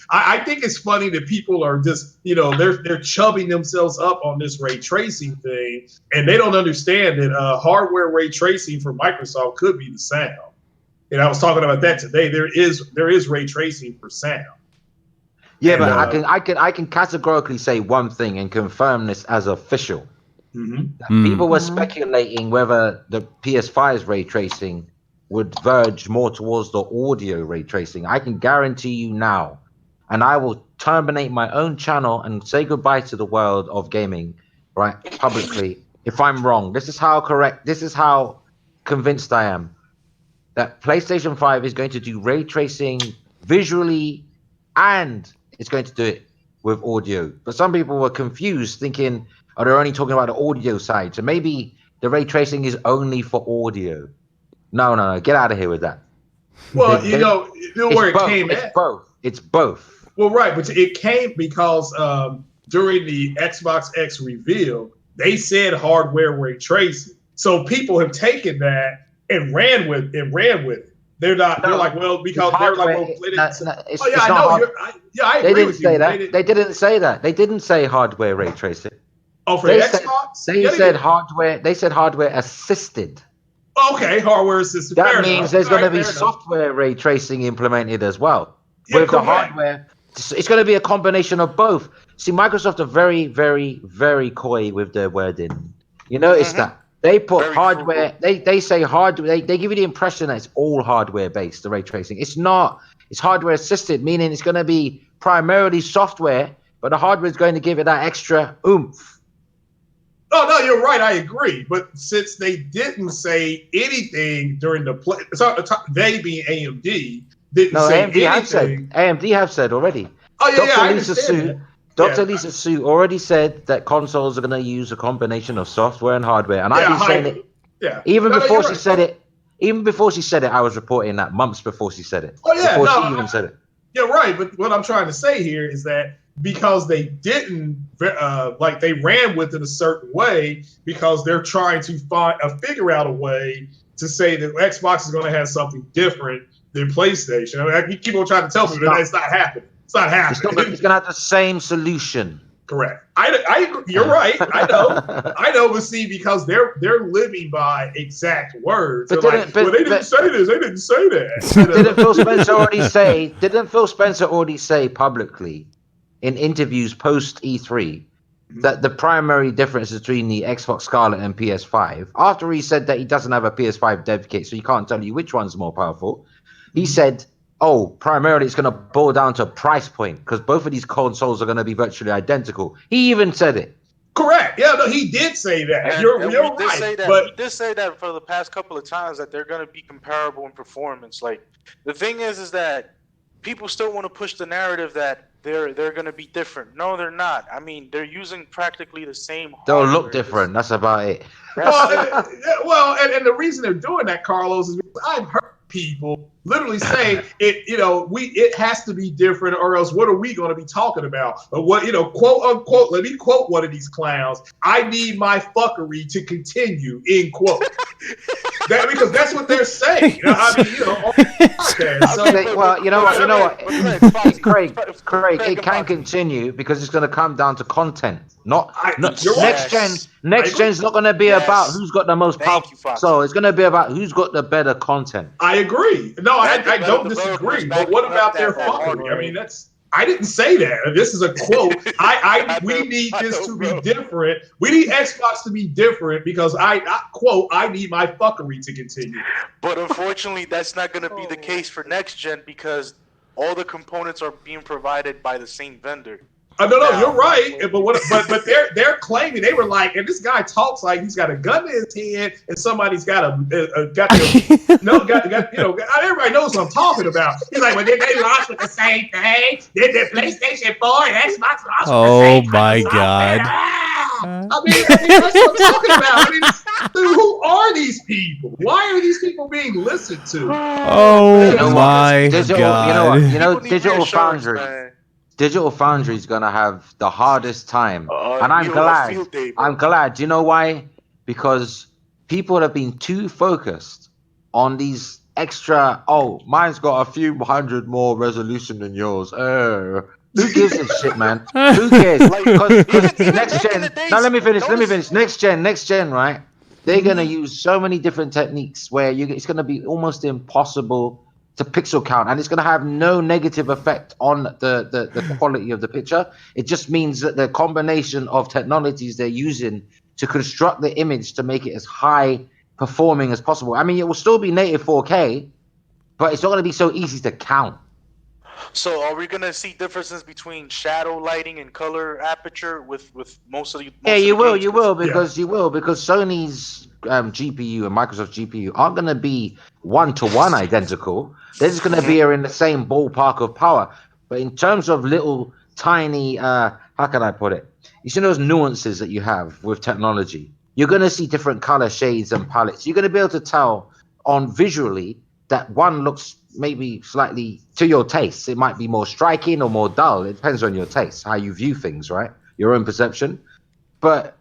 I think it's funny that people are just, they're chubbing themselves up on this ray tracing thing, and they don't understand that hardware ray tracing for Microsoft could be the sound. And I was talking about that today. There is ray tracing for sound. Yeah, but I can categorically say one thing and confirm this as official. People were speculating whether the PS5's ray tracing would verge more towards the audio ray tracing. I can guarantee you now, and I will terminate my own channel and say goodbye to the world of gaming, right, publicly, if I'm wrong. This is how convinced I am that PlayStation 5 is going to do ray tracing visually, and it's going to do it with audio. But some people were confused, thinking, they're only talking about the audio side. So maybe the ray tracing is only for audio. No. Get out of here with that. Well, where it came at. It's both. Well, right. But it came because during the Xbox X reveal, they said hardware ray tracing. So people have taken that and ran with it. They're not. They're like, well, because they're like, well, I agree with you. They didn't say that. They didn't say hardware ray tracing. Oh, for Xbox? They said hardware. They said hardware assisted. Okay, hardware assisted. That means there's going to be software ray tracing implemented as well. With the hardware, it's going to be a combination of both. See, Microsoft are very, very, very coy with their wording. You notice that they put hardware. They say hardware. They give you the impression that it's all hardware based. The ray tracing. It's not. It's hardware assisted, meaning it's going to be primarily software, but the hardware is going to give it that extra oomph. Oh, no, you're right. I agree. But since they didn't say anything during the play, they being AMD, didn't say anything. AMD have said already. Oh, yeah, Dr. Lisa Su already said that consoles are going to use a combination of software and hardware. And I've been saying it. Yeah. Even before she said it, I was reporting that months before she said it. Oh, yeah. Before she even said it. Yeah, right. But what I'm trying to say here is that because they didn't, they ran with it a certain way because they're trying to figure out a way to say that Xbox is going to have something different than PlayStation. I mean, I keep on trying to tell people that it's not happening. It's not happening. It's going to have the same solution. Correct. I agree. You're right. I know. But see, because they're living by exact words. But they didn't say this. They didn't say that. Didn't Phil Spencer already say publicly in interviews post E3 that the primary difference between the Xbox Scarlett and PS5, after he said that he doesn't have a PS5 dev kit, so he can't tell you which one's more powerful, he said, primarily it's going to boil down to price point because both of these consoles are going to be virtually identical. He even said it. Correct. Yeah, no, he did say that. And you're we right. We did say that for the past couple of times that they're going to be comparable in performance. Like, the thing is that people still want to push the narrative that they're going to be different. No, they're not. I mean, they're using practically the same hardware. They'll look different. That's about it. And the reason they're doing that, Carlos, is because I've heard people literally say it has to be different, or else what are we going to be talking about? Or what, quote unquote, let me quote one of these clowns, I need my fuckery to continue, end quote. because that's what they're saying. I mean, on podcast. So, well, you know what, Craig, it can continue because it's going to come down to content. You're Next right. gen's not going to be about who's got the most powerful. So it's going to be about who's got the better content. I agree. No, I don't disagree. But what about their fuckery? I mean, I didn't say that. This is a quote. We need this to be different. We need Xbox to be different because I quote, I need my fuckery to continue. But unfortunately, that's not going to be the case for next gen because all the components are being provided by the same vendor. No, you're right. But they're claiming they were like, and this guy talks like he's got a gun in his hand and somebody's got everybody knows what I'm talking about. He's like, well, then they launched with the same thing. Then the PlayStation 4 and Xbox launched with the same. Oh my God. I mean, that's what I'm talking about. I mean, dude, who are these people? Why are these people being listened to? Oh my God. You know, Digital Foundry is going to have the hardest time. And I'm glad. Do you know why? Because people have been too focused on these extra, mine's got a few hundred more resolution than yours. Who gives a shit, man? Who cares? Because next gen. Now let me finish. Next gen, right? They're going to use so many different techniques where it's going to be almost impossible to pixel count, and it's going to have no negative effect on the quality of the picture. It just means that the combination of technologies they're using to construct the image to make it as high performing as possible. I mean, it will still be native 4K, but it's not going to be so easy to count. So are we going to see differences between shadow lighting and color aperture with most of the you will because Sony's GPU and Microsoft GPU aren't going to be one-to-one identical. They're just going to be in the same ballpark of power. But in terms of little tiny, how can I put it? You see those nuances that you have with technology. You're going to see different color shades and palettes. You're going to be able to tell on visually that one looks maybe slightly to your taste. It might be more striking or more dull. It depends on your taste, how you view things, right? Your own perception. But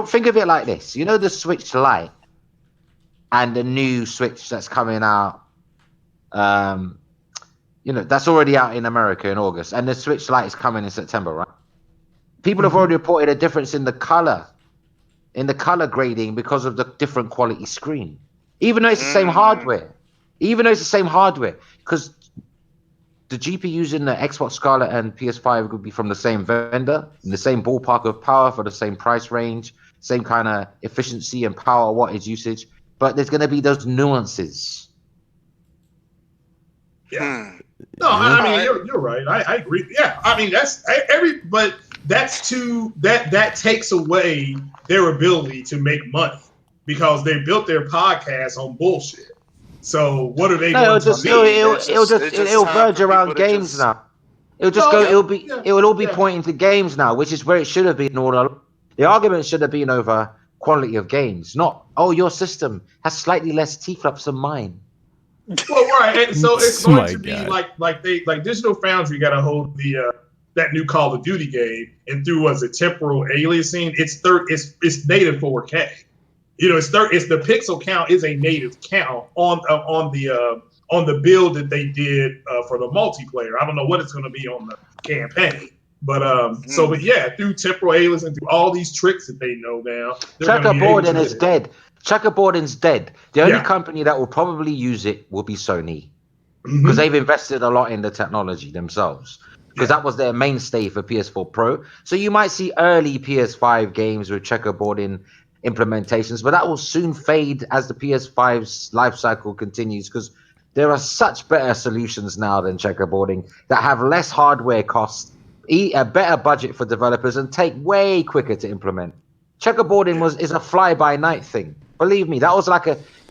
think of it like this. You know the Switch Lite and the new Switch that's coming out, that's already out in America in August, and the Switch Lite is coming in September, right? People have already reported a difference in the color grading because of the different quality screen, even though it's the same hardware. Because the GPUs in the Xbox Scarlett and PS5 would be from the same vendor, in the same ballpark of power for the same price range, same kind of efficiency and power wattage usage. But there's going to be those nuances. Yeah. No, I mean you're right. I agree. Yeah, I mean but that takes away their ability to make money because they built their podcast on bullshit. So what are they going to do? It'll verge around games now. It will all be pointing to games now, which is where it should have been. The argument should have been over quality of games, not your system has slightly less T-flops than mine. Well, right, and so it's going to be like Digital Foundry got a hold of that new Call of Duty game and through temporal aliasing. It's native 4K. It's the pixel count is a native count on the build that they did for the multiplayer. I don't know what it's going to be on the campaign, but through temporal aliasing and through all these tricks that they know now. Checkerboarding is dead. Checkerboarding's dead. The only company that will probably use it will be Sony because they've invested a lot in the technology themselves. Because that was their mainstay for PS4 Pro. So you might see early PS5 games with checkerboarding implementations, but that will soon fade as the PS5's life cycle continues because there are such better solutions now than checkerboarding that have less hardware costs, a better budget for developers, and take way quicker to implement. Checkerboarding is a fly-by-night thing. Believe me, that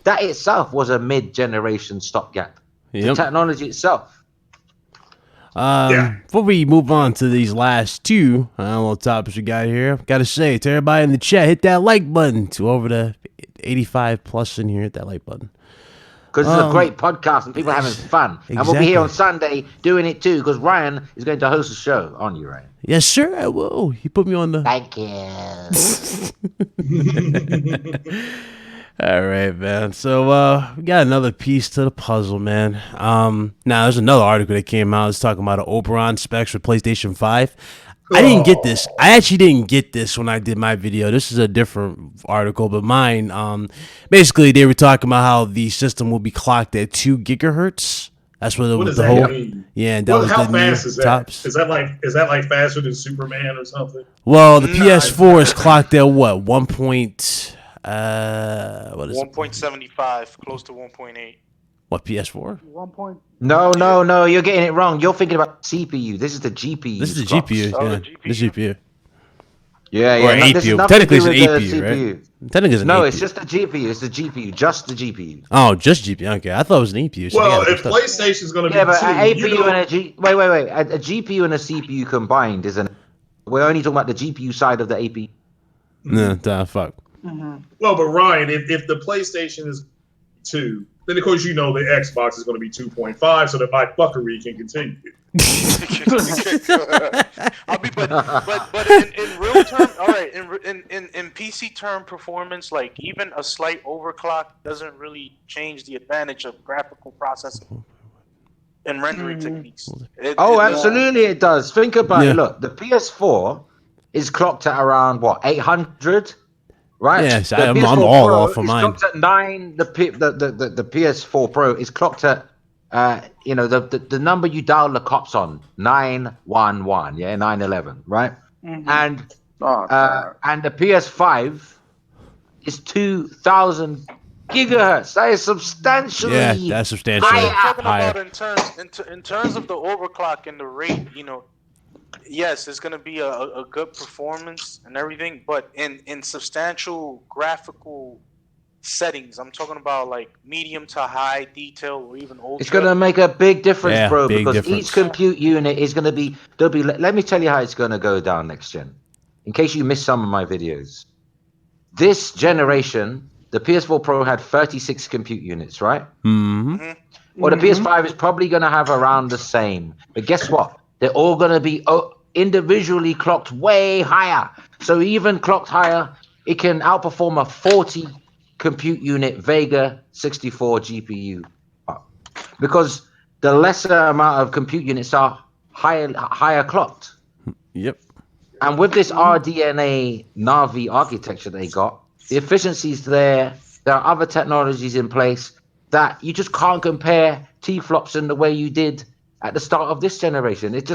itself was a mid-generation stopgap. The technology itself. Before we move on to these last two little topics we got here, gotta say to everybody in the chat, hit that like button. To over the 85 plus in here, hit that like button. Because it's a great podcast and people are having fun. Exactly. And we'll be here on Sunday doing it too because Ryan is going to host a show. On you, Ryan? Yes, sir, I will. He put me on the... Thank you. All right, man. So we got another piece to the puzzle, man. Now there's another article that came out. It's talking about the Oberon specs for PlayStation 5. I didn't get this. I actually didn't get this when I did my video. This is a different article, but mine, basically they were talking about how the system will be clocked at 2 gigahertz. That's what What does the that whole mean? yeah. And that was How the new fast is that? tops. Is that like faster than Superman or something? Well, the PS4 is clocked at what 1. What is it? 1.75, close to 1.8. What PS4? 1 point. No, you're getting it wrong. You're thinking about CPU. This is the GPU. This is the GPU. Oh, Yeah, the GPU. the GPU. Yeah, Or yeah. This is APU. nothing to Technically, do it's with an the APU, right? CPU. Technically, it's an No, APU. it's just the GPU. It's the GPU. Just the GPU. Oh, just GPU. Okay, I thought it was an APU. So Well, yeah, if PlayStation's going to be Yeah, but two, an you APU know, and a G. Wait. A GPU and a CPU combined is an. We're only talking about the GPU side of the APU. nah, fuck. well, but Ryan, if the PlayStation is 2, then of course you know the Xbox is going to be 2.5, so that my fuckery can continue. I mean, but in real term, all right, in PC term performance, like even a slight overclock doesn't really change the advantage of graphical processing and rendering techniques. Absolutely, it does. Think about Yeah. it. Look, the PS4 is clocked at around what 800, right? Yeah, so the I'm PS4 all Pro off of is mine. clocked at 9. The PS4 Pro is clocked at the number you dial the cops on 911, yeah, 911, right? And and the PS5 is 2,000 gigahertz. That is substantially Yeah, that's substantially higher. I'm talking higher. about in terms of the overclock and the rate, yes, it's gonna be a good performance and everything, but in substantial graphical settings, I'm talking about like medium to high detail or even ultra. It's gonna make a big difference, Yeah, bro, big because difference. each compute unit is gonna be. Let me tell you how it's gonna go down next gen. In case you missed some of my videos, this generation, the PS4 Pro had 36 compute units, right? Mm-hmm. Well, the PS5 is probably gonna have around the same. But guess what? They're all gonna be individually clocked way higher. So even clocked higher, it can outperform a 40 compute unit Vega 64 GPU because the lesser amount of compute units are higher clocked. Yep. And with this RDNA Navi architecture they got, the efficiency's there. There are other technologies in place that you just can't compare T-flops in the way you did at the start of this generation. It's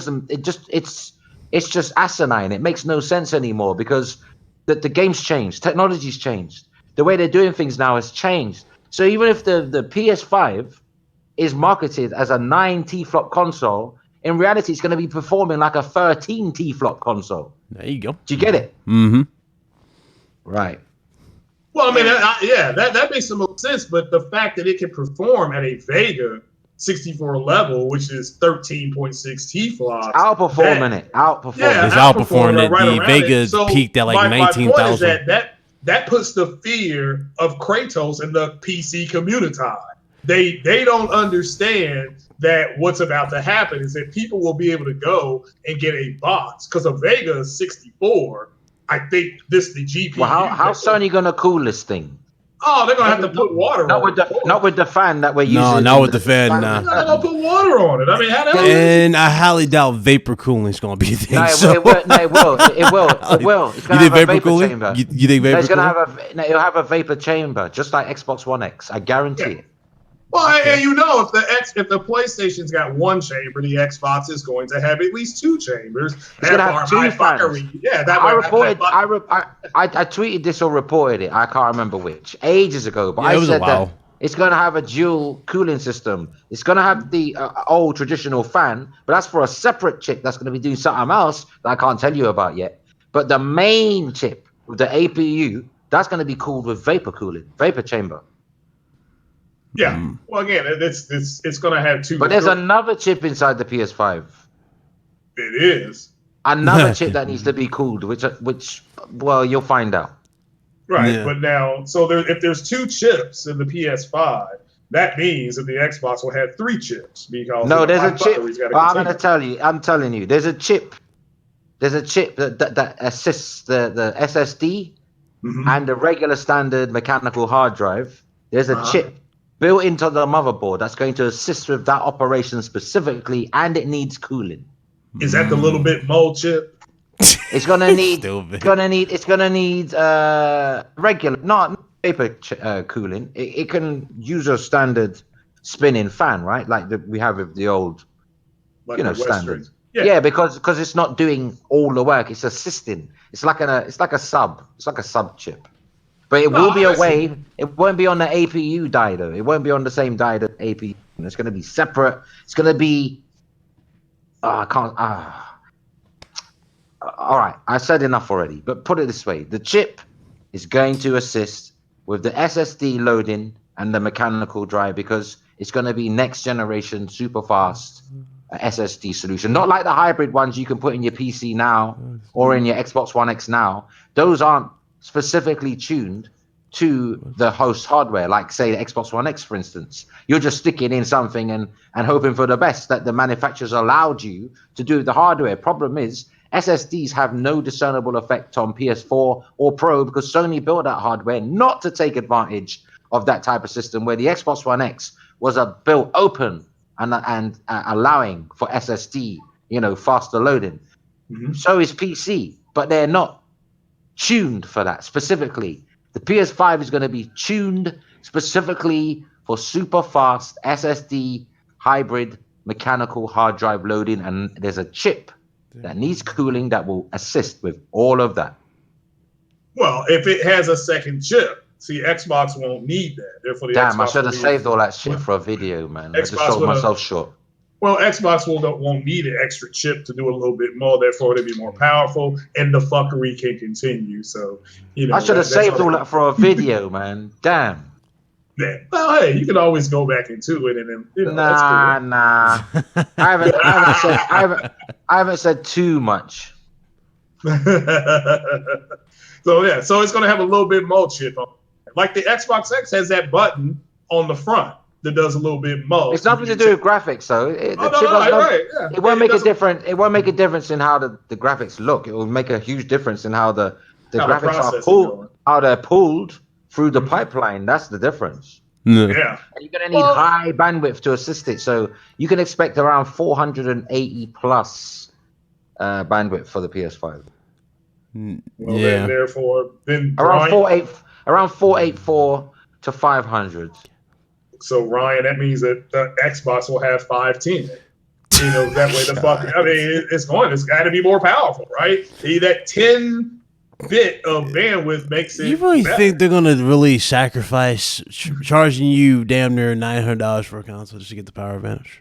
just asinine. It makes no sense anymore because the game's changed, technology's changed. The way they're doing things now has changed. So even if the PS5 is marketed as a 9 T-flop console, in reality it's going to be performing like a 13 T-flop console. There you go. Do you get it? Mm-hmm. Right. Well, I mean, that makes the most sense. But the fact that it can perform at a Vega 64 level, which is 13.6 T-flops, Outperforming it. It's outperforming it. The Vega peaked at like 19,000. That puts the fear of Kratos in the PC community. They don't understand that what's about to happen is that people will be able to go and get a box because a Vega 64. I think the GPU. Well, how's Sony gonna cool this thing? Oh, they're gonna have to put water on it. Not with the fan that we're using. No, not with the fan. Nah. They're gonna put water on it. I mean, how the hell? And I highly doubt vapor cooling is going to be a thing. No, it will. It's You gonna think have a vapor cooling? chamber. You think vapor It's gonna cooling? it'll have a vapor chamber, just like Xbox One X. I guarantee it. Well, and if the PlayStation's got one chamber, the Xbox is going to have at least 2 chambers. It's gonna have 2 fans. Yeah, I tweeted this or reported it. I can't remember which ages ago, but I said that it's gonna have a dual cooling system. It's gonna have the old traditional fan, but that's for a separate chip that's gonna be doing something else that I can't tell you about yet. But the main chip with the APU, that's gonna be cooled with vapor cooling, vapor chamber. Yeah. Well, again, it's going to have 2. But there's another chip inside the PS5. It is another chip that needs to be cooled, which well, you'll find out. Right. Yeah. But now, so if there's 2 chips in the PS5, that means that the Xbox will have 3 chips because no, there's a chip. I'm telling you, there's a chip. There's a chip that assists the SSD and the regular standard mechanical hard drive, there's a chip built into the motherboard that's going to assist with that operation specifically, and it needs cooling. Is that the little bit mold chip? It's gonna need regular, not paper cooling. It can use a standard spinning fan, right? Like we have with the old, Like standard. Yeah, because it's not doing all the work. It's assisting. It's like a sub. It's like a sub chip. But it will be away. It won't be on the APU die though. It won't be on the same die that APU. It's going to be separate. It's going to be. I can't. All right, I said enough already. But put it this way: the chip is going to assist with the SSD loading and the mechanical drive because it's going to be next generation, super fast SSD solution. Not like the hybrid ones you can put in your PC now or in your Xbox One X now. Those aren't specifically tuned to the host hardware, like say the Xbox One X, for instance. You're just sticking in something and hoping for the best that the manufacturers allowed you to do the hardware. Problem is, SSDs have no discernible effect on PS4 or Pro because Sony built that hardware not to take advantage of that type of system where the Xbox One X was built open and allowing for SSD, faster loading. So is PC, but they're not tuned for that specifically. The PS5 is going to be tuned specifically for super fast SSD hybrid mechanical hard drive loading, and there's a chip that needs cooling that will assist with all of that. Well, if it has a second chip, see, Xbox won't need that. Therefore, I should have saved all that shit for a video, man. I just sold myself short. Well, Xbox won't need an extra chip to do a little bit more. Therefore, it'll be more powerful, and the fuckery can continue. So, I should have saved all that for a video, man. Damn. Yeah. Well, hey, you can always go back into it, and then Nah. I haven't said too much. So it's going to have a little bit more chip on it. Like the Xbox X has that button on the front that does a little bit more. It's nothing to do with graphics, though. It won't make a difference. It won't make a difference in how the graphics look. It will make a huge difference in how the graphics are pulled, how they're pulled through the pipeline. That's the difference. Yeah. And you're going to need high bandwidth to assist it. So you can expect around 480 plus bandwidth for the PS5. Well, then around 484 to 500. So Ryan, that means that the Xbox will have 510. That way the fuck. I mean, it's got to be more powerful, right? That 10 bit of bandwidth makes it. You really think they're gonna really sacrifice charging you damn near $900 for a console just to get the power advantage?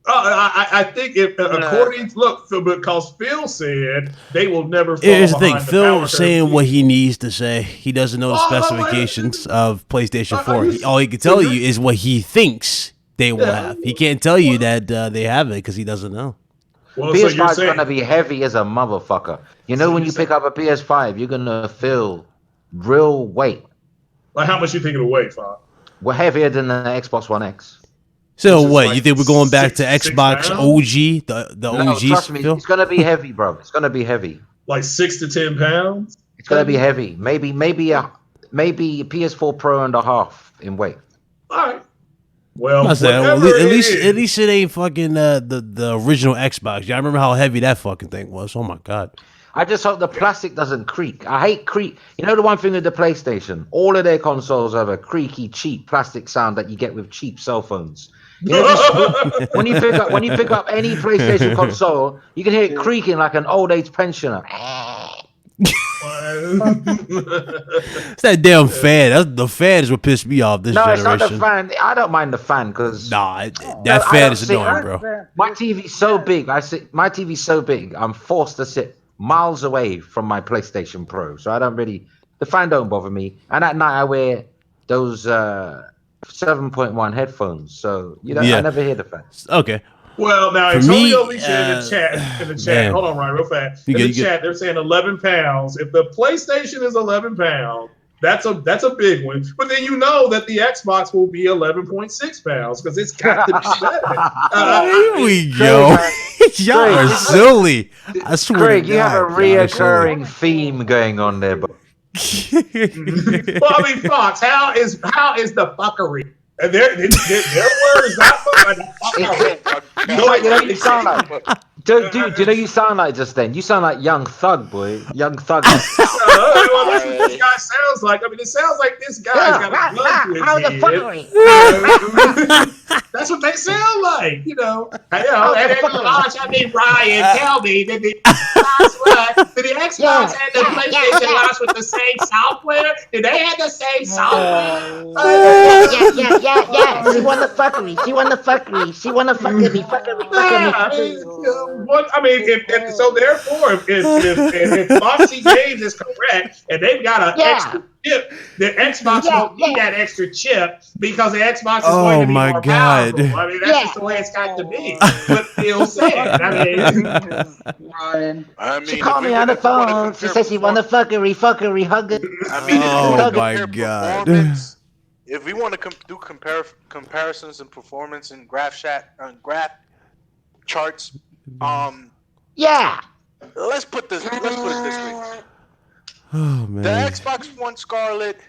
I think because Phil said they will never. Here's the thing: Phil saying what he needs to say. He doesn't know the specifications of PlayStation 4. All he can tell you is what he thinks they will have. He can't tell you that they have it because he doesn't know. Well, PS5 is gonna be heavy as a motherfucker. When you pick up a PS5, you're gonna feel real weight. Like how much you think it'll weigh, Fob? We're heavier than the Xbox One X. So what? You think we're going back to Xbox OG, the OG? Trust me, it's gonna be heavy, bro. It's gonna be heavy. Like 6 to 10 pounds. It's gonna be heavy. Maybe a PS4 Pro and a half in weight. All right. Well, at least it ain't fucking the original Xbox. Yeah, I remember how heavy that fucking thing was. Oh my god. I just hope the plastic doesn't creak. I hate creak. The one thing with the PlayStation, all of their consoles have a creaky, cheap plastic sound that you get with cheap cell phones. When you pick up any PlayStation console, you can hear it creaking like an old age pensioner. It's that damn fan. The fan is what pissed me off this generation. No, it's not the fan. I don't mind the fan because that fan is annoying, bro. My TV's so big. My TV's so big. I'm forced to sit miles away from my PlayStation Pro, so I don't really. The fan don't bother me. And at night I wear those 7.1 headphones, so I never hear the fan. Okay. Well, now Antonio Alicia in the chat. Hold on, Ryan, real fast. In the chat, they're saying 11 pounds. If the PlayStation is 11 pounds, that's a big one. But then that the Xbox will be 11.6 pounds because it's got to be better. Here we go. Y'all are silly. I swear. Craig, you have a reoccurring theme going on there, but Well, I mean, Fox, how is the fuckery? And their word is not fuckery. You know what you sound like? Do you know you sound like just then? You sound like Young Thug, boy. Young Thug. Well, that's what this guy sounds like. I mean, it sounds like this guy's got a gun to his How the head. That's what they sound like, you know. I mean, Ryan, tell me, did the Xbox and the PlayStation launch with the same software? Did they have the same software? Yeah. She won the fuckery. She won the fuckery. I mean, so therefore, if Foxy Games is correct and they've got an extra chip, the Xbox won't need that extra chip because the Xbox is going to be more powerful. I mean, that's just the way it's got to be. But Phil said, I mean, she called me on the phone. She said she won the fuckery, hug it. I mean, oh my God. If we want to do comparisons in performance and graph charts, let's put it this way. Oh man. The Xbox One Scarlett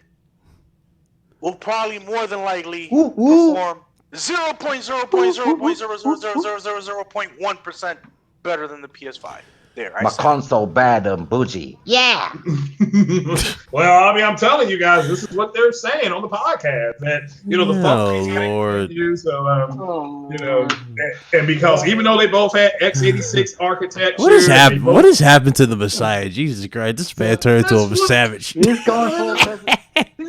will probably more than likely perform 0.0.0.0000001% better than the PS5. My console bad and bougie. Yeah. Well, I mean, I'm telling you guys, this is what they're saying on the podcast. That the fuck Lord. So, and because even though they both had x86 architecture, What has happened? What has happened to the Messiah? Jesus Christ! This man turned into a savage.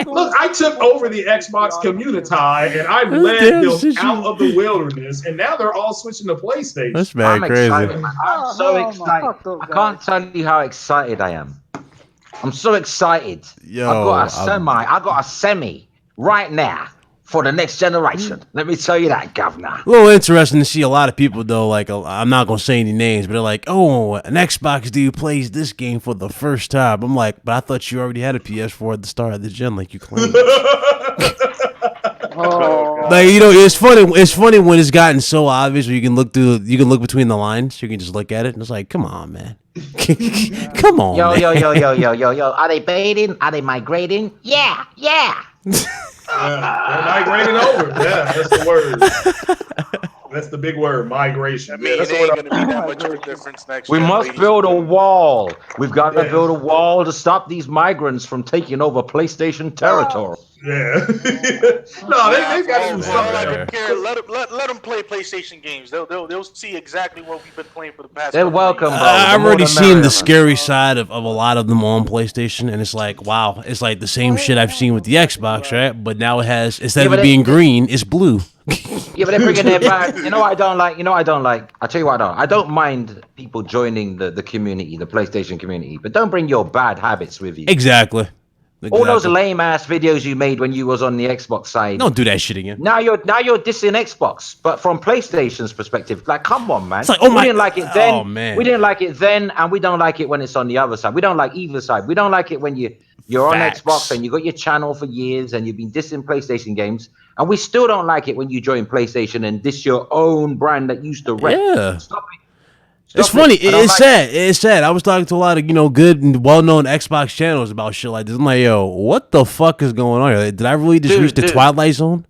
Look, I took over the Xbox community and I led them out of the wilderness, and now they're all switching to PlayStation. That's mad crazy. Excited, man. I'm so excited. I can't tell you how excited I am. I'm so excited. Yo, I got a semi right now for the next generation. Let me tell you that, Governor. A little interesting to see a lot of people though. Like, I'm not gonna say any names, but they're like, "Oh, an Xbox dude plays this game for the first time." I'm like, "But I thought you already had a PS4 at the start of the gen, like you claimed." Like, it's funny. It's funny when it's gotten so obvious. Where you can look between the lines. You can just look at it, and it's like, come on, man. Come on, yo, man. Yo. Are they baiting? Are they migrating? Yeah. They're migrating over. Yeah, that's the word. That's the big word, migration. I mean, it ain't going to be that much of a difference next year. We must build a wall. We've got to build a wall to stop these migrants from taking over PlayStation territory. Yeah. No, they've got to do something. Let them play PlayStation games. They'll see exactly what we've been playing for the past. They're welcome, bro. I've already seen the scary side of a lot of them on PlayStation, and it's like, wow, it's like the same shit I've seen with the Xbox, right? But now it has, instead of it being green, it's blue. Yeah, but they're bringing it back. You know what I don't like? I'll tell you what I don't mind people joining the community, the PlayStation community, but don't bring your bad habits with you. Exactly. All those lame ass videos you made when you was on the Xbox side. Don't do that shit again. Now you're dissing Xbox, but from PlayStation's perspective, like, come on, man. It's like, we didn't like it then. Oh, man. We didn't like it then, and we don't like it when it's on the other side. We don't like either side. We don't like it when you're on Xbox and you got your channel for years and you've been dissing PlayStation games, and we still don't like it when you join PlayStation and diss your own brand that used to rep. Yeah. Stop it. It's funny. It's sad. It's sad. I was talking to a lot of good and well-known Xbox channels about shit like this. I'm like, yo, what the fuck is going on here? Did I really just reach the Twilight Zone?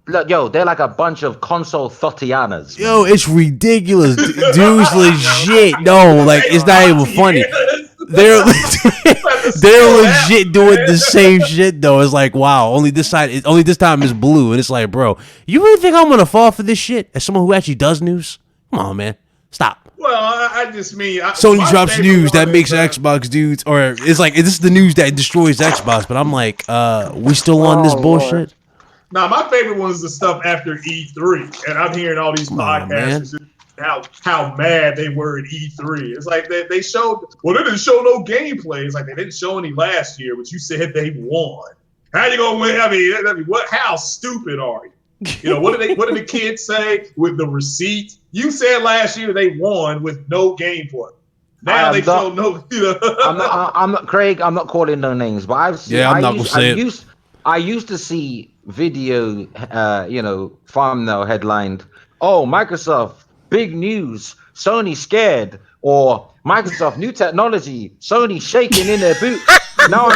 Look, yo, they're like a bunch of console Thotianas. Yo, it's ridiculous. Dude's legit. No, like, it's not even funny. They're legit doing the same shit though. It's like, wow, only this time is blue, and it's like, bro, you really think I'm gonna fall for this shit as someone who actually does news? Come on, man, stop. Well, I just mean Sony drops news that makes Xbox dudes, or it's like, this is the news that destroys Xbox. But I'm like, we still on this bullshit? Nah, my favorite one is the stuff after E3, and I'm hearing all these podcasts how mad they were at E3. It's like they showed, well, they didn't show no gameplay. It's like they didn't show any last year, but you said they won. How you gonna win? I mean, what? How stupid are you? You know, what did the kids say with the receipt? You said last year they won with no gameplay. Now they show no. You know. I'm not Craig. I'm not calling no names, but I've seen. Yeah, I'm not gonna say it. I used to see video, thumbnail headlined. Oh, Microsoft, big news. Sony scared. or Microsoft, new technology, Sony shaking in their boots. Now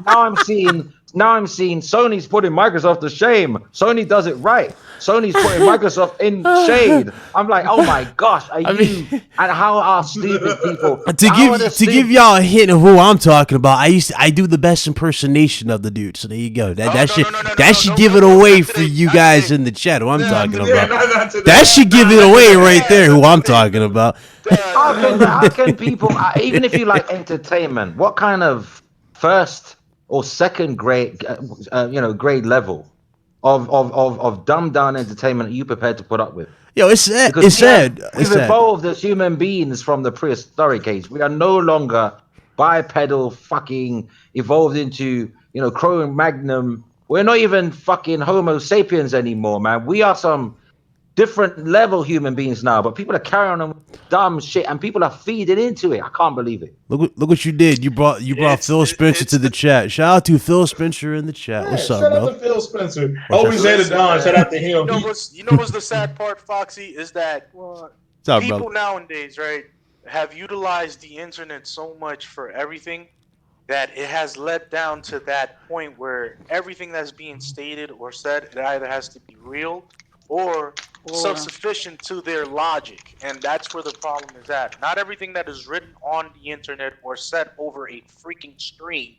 I'm seeing Sony's putting Microsoft to shame. Sony does it right. Sony's putting Microsoft in shade. I'm like, oh my gosh, and how are stupid people to give y'all a hint of who I'm talking about? I do the best impersonation of the dude. So there you go. That should give it away for you guys in the chat. Who I'm talking about? That should give it away right there. Who I'm talking about? How can people, even if you like entertainment, what kind of first or second grade, grade level of dumbed down entertainment are you prepared to put up with? Yo, it's sad. Because it's sad. We've evolved as human beings from the prehistoric age. We are no longer bipedal, fucking evolved into Cro-Magnon. We're not even fucking Homo sapiens anymore, man. We are some different level human beings now, but people are carrying on dumb shit and people are feeding into it. I can't believe it. Look what you did. You brought Phil Spencer to the chat. Shout out to Phil Spencer in the chat. Yeah, what's up, shout bro? out to Phil Spencer. Always had it on. Shout out to him. You know what's the sad part, Foxy, is that people nowadays, right, have utilized the internet so much for everything that it has led down to that point where everything that's being stated or said, it either has to be real or self-sufficient to their logic, and that's where the problem is at. Not everything that is written on the internet or said over a freaking screen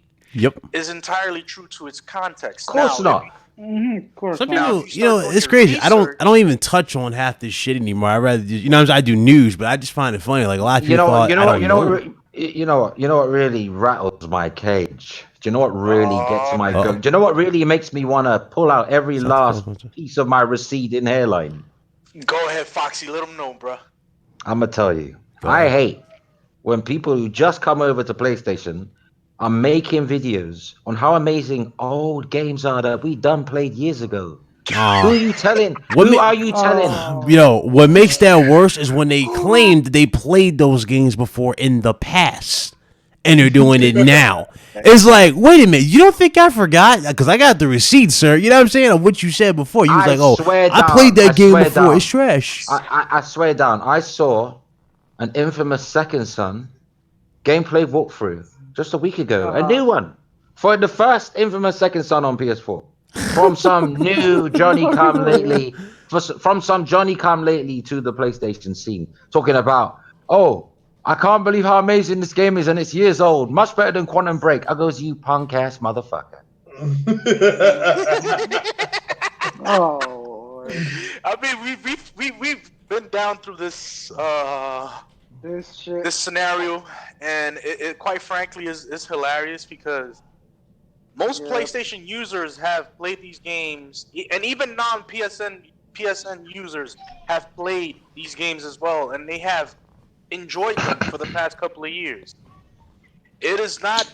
is entirely true to its context. Of course not. Of course. Some people, it's crazy. I don't even touch on half this shit anymore. I rather just, I do news, but I just find it funny. Like a lot of people, you know what really rattles my cage. Do you know what really gets my goat? Do you know what really makes me want to pull out every last piece of my receding hairline? Go ahead, Foxy. Let them know, bro. I'm gonna tell you. I hate when people who just come over to PlayStation are making videos on how amazing old games are that we done played years ago. Who are you telling? Who are you telling? What makes that worse is when they claimed they played those games before in the past. And they're doing it now. It's like, wait a minute, you don't think I forgot? Because I got the receipt, sir. You know what I'm saying? Of what you said before. You was I played that game before. It's trash. I swear down. I saw an infamous Second Son gameplay walkthrough just a week ago. A new one. For the first infamous Second Son on PS4. From some new Johnny Come Lately. From some Johnny Come Lately to the PlayStation scene. Talking about, I can't believe how amazing this game is and it's years old. Much better than Quantum Break. I goes, you punk ass motherfucker. I mean, we've been down through this scenario, and it quite frankly is hilarious because most PlayStation users have played these games, and even non-PSN users have played these games as well, and they have enjoyed them for the past couple of years. It is not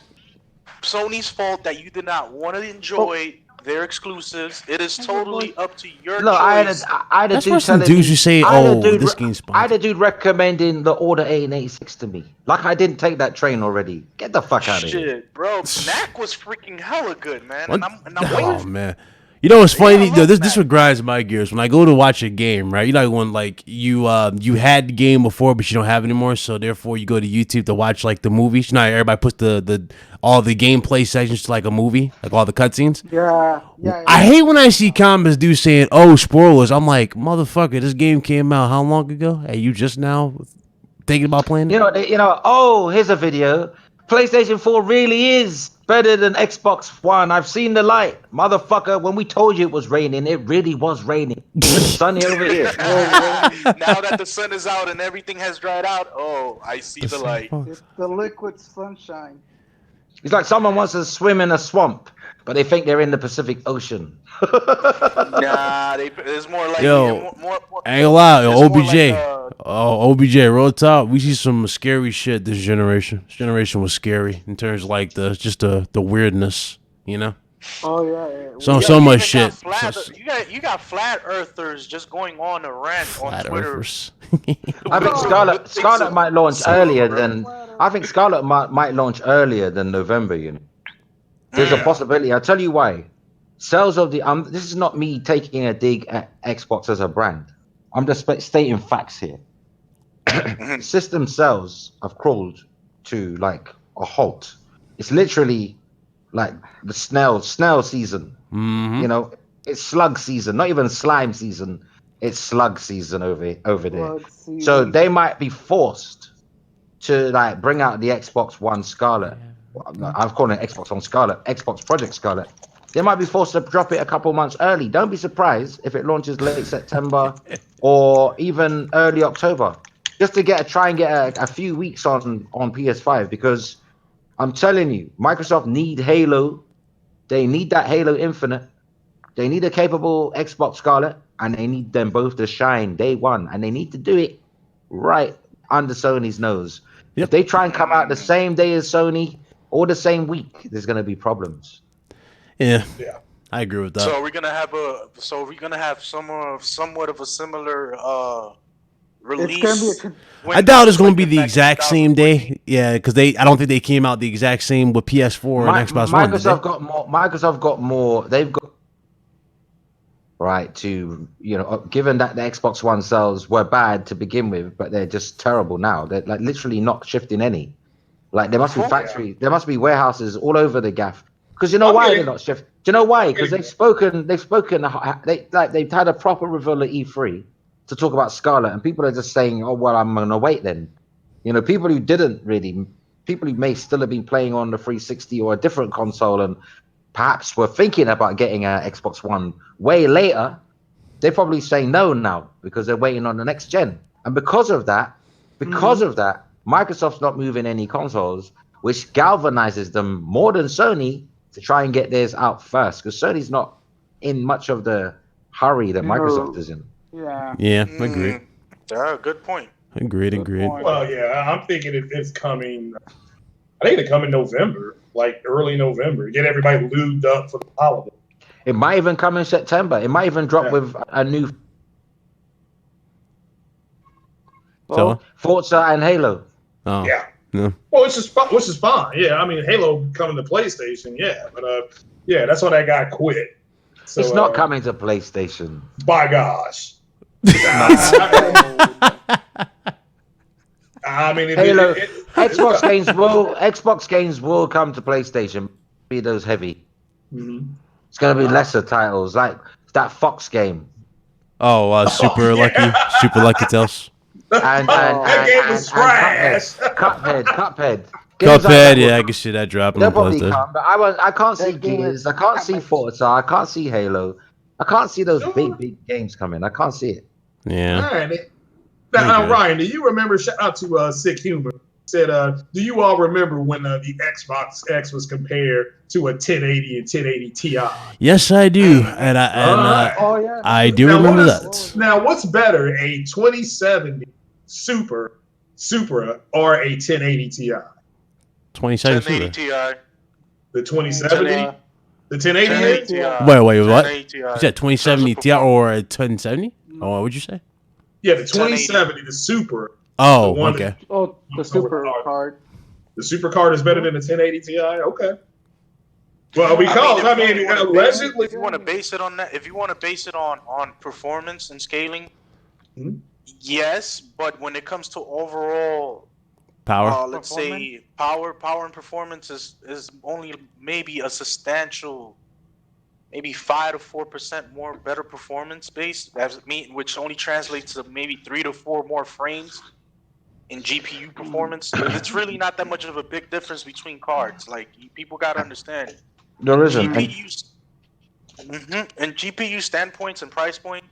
Sony's fault that you did not want to enjoy their exclusives. It is totally up to your choice. I had a dude telling dudes who say, this game's sponsored. I had a dude recommending the Order 886 to me. Like I didn't take that train already. Get the fuck out of here. Shit, bro. Knack was freaking hella good, man. And I'm waiting. Man. You know what's funny? This what grinds my gears. When I go to watch a game, right? You know when you had the game before, but you don't have it anymore, so therefore you go to YouTube to watch like the movies. You know, everybody puts all the gameplay sections to like a movie, like all the cutscenes. Yeah. I hate when I see comments do saying, spoilers. I'm like, motherfucker, this game came out how long ago? Hey, you just now thinking about playing it? Here's a video. PlayStation 4 really is better than Xbox One. I've seen the light. Motherfucker, when we told you it was raining, it really was raining. It's sunny over here. Now that the sun is out and everything has dried out, I see the light. It's the liquid sunshine. It's like someone wants to swim in a swamp, but they think they're in the Pacific Ocean. Nah, it's more like... more I ain't gonna lie, OBJ. OBJ, real talk. We see some scary shit this generation. This generation was scary in terms of like the weirdness, you know? Oh, yeah. So much shit. You got flat earthers just going on a rant on Twitter. I think Scarlett might launch earlier than... I think Scarlett might launch earlier than November, you know. There's a possibility. I'll tell you why. Sales of the... this is not me taking a dig at Xbox as a brand. I'm just stating facts here. system sales have crawled to like a halt. It's literally like the snail season. You know, it's slug season, not even slime season. It's slug season over there. Slug season. So they might be forced to like bring out the Xbox One Scarlett. I'm calling it Xbox One Scarlett, Xbox Project Scarlett. They might be forced to drop it a couple months early. Don't be surprised if it launches late September or even early October, just to try and get a few weeks on PS5. Because I'm telling you, Microsoft need Halo. They need that Halo Infinite. They need a capable Xbox Scarlett, and they need them both to shine day one. And they need to do it right under Sony's nose. If they try and come out the same day as Sony or the same week, there's going to be problems. Yeah, I agree with that. So we're gonna have somewhat of a similar release. I doubt it's going to be the exact same day. Yeah, because I don't think they came out the exact same with PS4 and Xbox One. Microsoft got more. They've got right to given that the Xbox One sales were bad to begin with, but they're just terrible now. They're like literally not shifting any. Like there must be factories, there must be warehouses all over the gaff. Because you know why they're not shifting? Do you know why? Because they've had a proper reveal at E3 to talk about Scarlett, and people are just saying, "Oh well, I'm gonna wait then." People who may still have been playing on the 360 or a different console, and perhaps were thinking about getting an Xbox One way later, they probably say no now because they're waiting on the next gen. And because of that, Microsoft's not moving any consoles, which galvanizes them more than Sony to try and get theirs out first, because Sony's not in much of the hurry that Microsoft is in. Yeah, agreed. Good point. Agreed. Well, yeah, I'm thinking it's coming. I think it come in November, like early November. Get everybody lubed up for the holiday. It might even come in September. It might even drop with a new Forza and Halo. Oh, yeah. No. Well, which is fine. Yeah, I mean, Halo coming to PlayStation. Yeah, but that's why that guy quit. So, it's not coming to PlayStation. By gosh. I mean, Halo. Xbox games will come to PlayStation. Be those heavy. Mm-hmm. It's gonna be lesser titles like that Fox game. Oh, Super Lucky Tales. And game was trash. Cuphead. Yeah, I can see that dropping. They'll probably come, but I can't see Gears. I can't see Forza. I can't see Halo. I can't see those big games coming. I can't see it. Yeah. All right. Now, Ryan, do you remember? Shout out to Sick Humor. Said, do you all remember when the Xbox X was compared to a 1080 and 1080 Ti? Yes, I do, and I do remember that. Now, what's better, a 2070 Supra or a 1080 Ti? 2070 Ti. The 2070, the 1080 Ti. Wait, what? You said 2070 Ti or a 1070? Oh, what would you say? Yeah, the 2070, the Super. Oh, okay. The Super card. The Super card is better than the 1080 Ti. Okay. Well, because allegedly, if you want to base it on that, if you want to base it on performance and scaling, yes. But when it comes to overall power, let's say power and performance is only maybe a substantial, maybe 5 to 4% more better performance base, which only translates to maybe 3 to 4 more frames in GPU performance. It's really not that much of a big difference between cards. Like, people gotta understand. There isn't. And GPU standpoints and price point,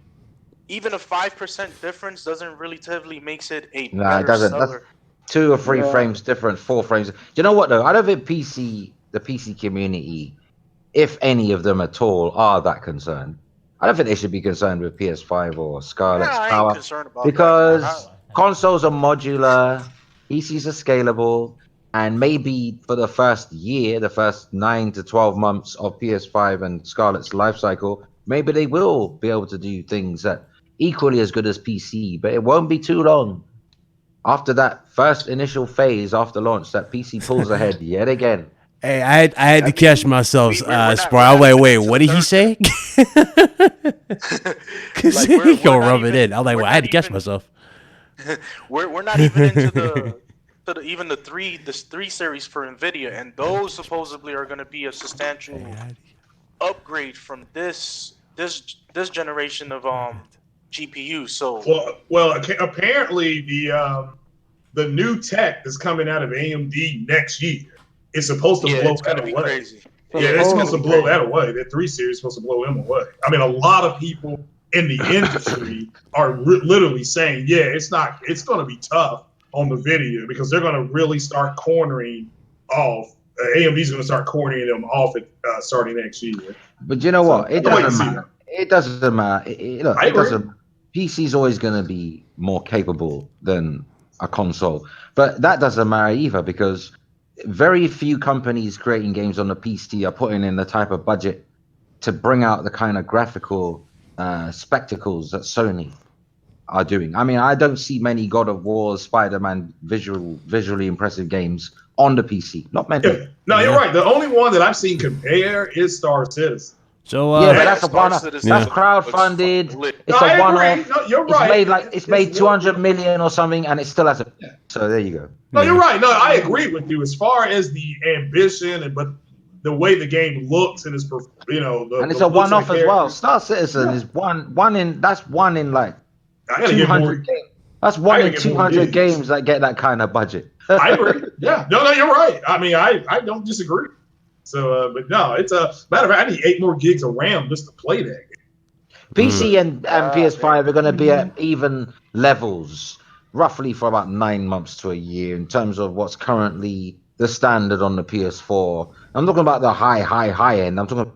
even a 5% difference doesn't relatively makes it a better it doesn't. seller. That's 2 or 3 frames different, 4 frames. Do you know what though? I don't think the PC community, if any of them at all, are that concerned. I don't think they should be concerned with PS5 or Scarlett's power, I ain't concerned about because consoles are modular, PCs are scalable, and maybe for the first year, the first 9 to 12 months of PS5 and Scarlett's life cycle, maybe they will be able to do things that equally as good as PC, but it won't be too long. After that first initial phase after launch, that PC pulls ahead yet again. Hey, I had to catch myself, Spar. Wait, what did he say? Because he gonna rub it in. I'm like, I had to catch myself. we're not even into even the three series for Nvidia, and those supposedly are going to be a substantial upgrade from this generation of GPU. So apparently the new tech that's coming out of AMD next year is supposed to blow it's going to that be away. crazy. Yeah, it's supposed to blow that away. That 3 series is supposed to blow them away. I mean, a lot of people in the industry are literally saying, yeah, it's going to be tough on the video because they're going to really start cornering off. AMD's going to start cornering them off at starting next year. But you know what? It doesn't matter. It doesn't matter. Look, it doesn't. PC's always going to be more capable than a console, but that doesn't matter either because very few companies creating games on the PC are putting in the type of budget to bring out the kind of graphical spectacles that Sony are doing. I mean, I don't see many God of War, Spider-Man visually impressive games on the PC. Not many. Yeah. No, you're right. The only one that I've seen compare is Star Citizen. So yeah, but that's a one-off. That's crowdfunded. It's a one-off. No, you're right. It's made 200 million or something, and it still has a. So there you go. No, you're right. No, I agree with you as far as the ambition but the way the game looks and is, and it's a one-off as well. Star Citizen is one in like 200 games. That's one in 200 games that get that kind of budget. I agree. Yeah. No, you're right. I mean, I don't disagree. So, but no, it's a matter of fact, I need 8 more gigs of RAM just to play that game. PC and PS5 are going to be at even levels, roughly for about 9 months to a year in terms of what's currently the standard on the PS4. I'm talking about the high end. I'm talking,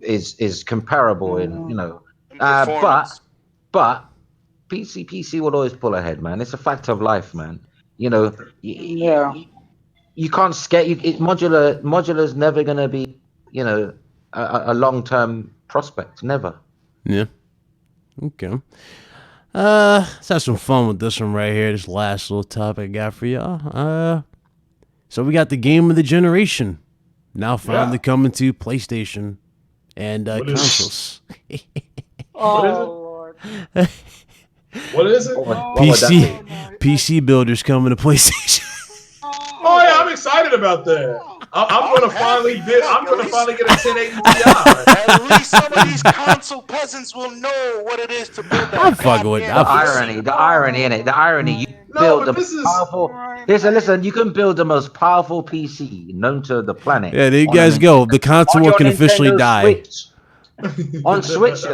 is comparable in, but PC will always pull ahead, man. It's a fact of life, man. You can't scale. Modular's never going to be, a long-term prospect. Never. Yeah. Okay. Let's have some fun with this one right here. This last little topic I got for y'all. So we got the game of the generation now finally coming to PlayStation and consoles. Lord. What is it? PC builders coming to PlayStation. Oh yeah, I'm excited about that. I'm gonna finally get a 1080 Ti. At least some of these console peasants will know what it is to build that. I'm fucking with the irony in it. The irony. You build the powerful. Listen. You can build the most powerful PC known to the planet. Yeah, there you guys go. The console war can officially die. On Switch,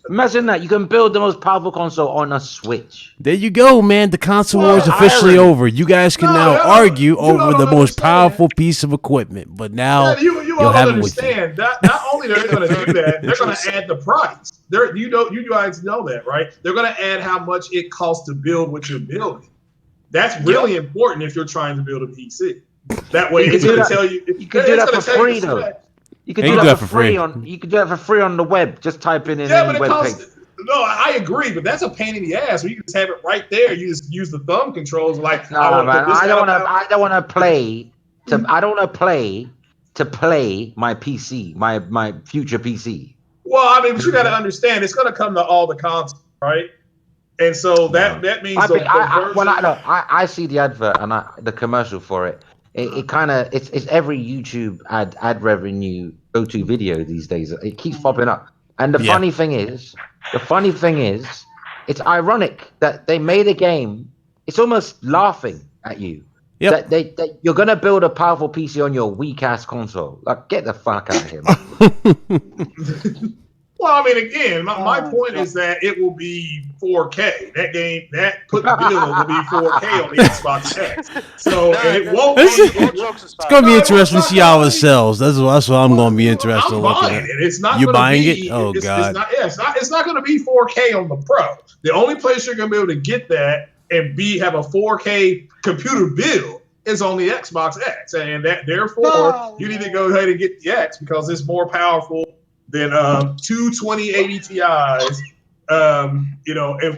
imagine that you can build the most powerful console on a Switch. There you go, man. The console war is officially over. You guys can now argue over the most powerful piece of equipment, but now you all don't understand. Not only are they going to do that, they're going to add the price. You guys know that, right? They're going to add how much it costs to build what you're building. That's really important if you're trying to build a PC. That way, it's going to tell you. You can do that for free, though. You can do that for free. You can do that for free on the web. Just type in any web page. No, I agree, but that's a pain in the ass. Where you just have it right there. You just use the thumb controls. Like, no, man. I don't want to play to play my PC, my future PC. Well, I mean, but you got to understand, it's going to come to all the consoles, right? And so that means I see the advert and the commercial for it. It kind of it's every YouTube ad revenue go-to video these days. It keeps popping up, and the funny thing is, it's ironic that they made a game. It's almost laughing at you. Yep. That you're gonna build a powerful PC on your weak ass console. Like, get the fuck out of here, man. Well, I mean, again, my point is that it will be 4K. That put the bill will be 4K on the Xbox X. So and it won't. It's gonna be interesting to see how it sells. That's what I'm gonna be interested in looking at. It's not. You buying it? Oh God! It's not going to be 4K on the Pro. The only place you're going to be able to get that and have a 4K computer build is on the Xbox X, and therefore you need to go ahead and get the X because it's more powerful than 2 2080 Ti's,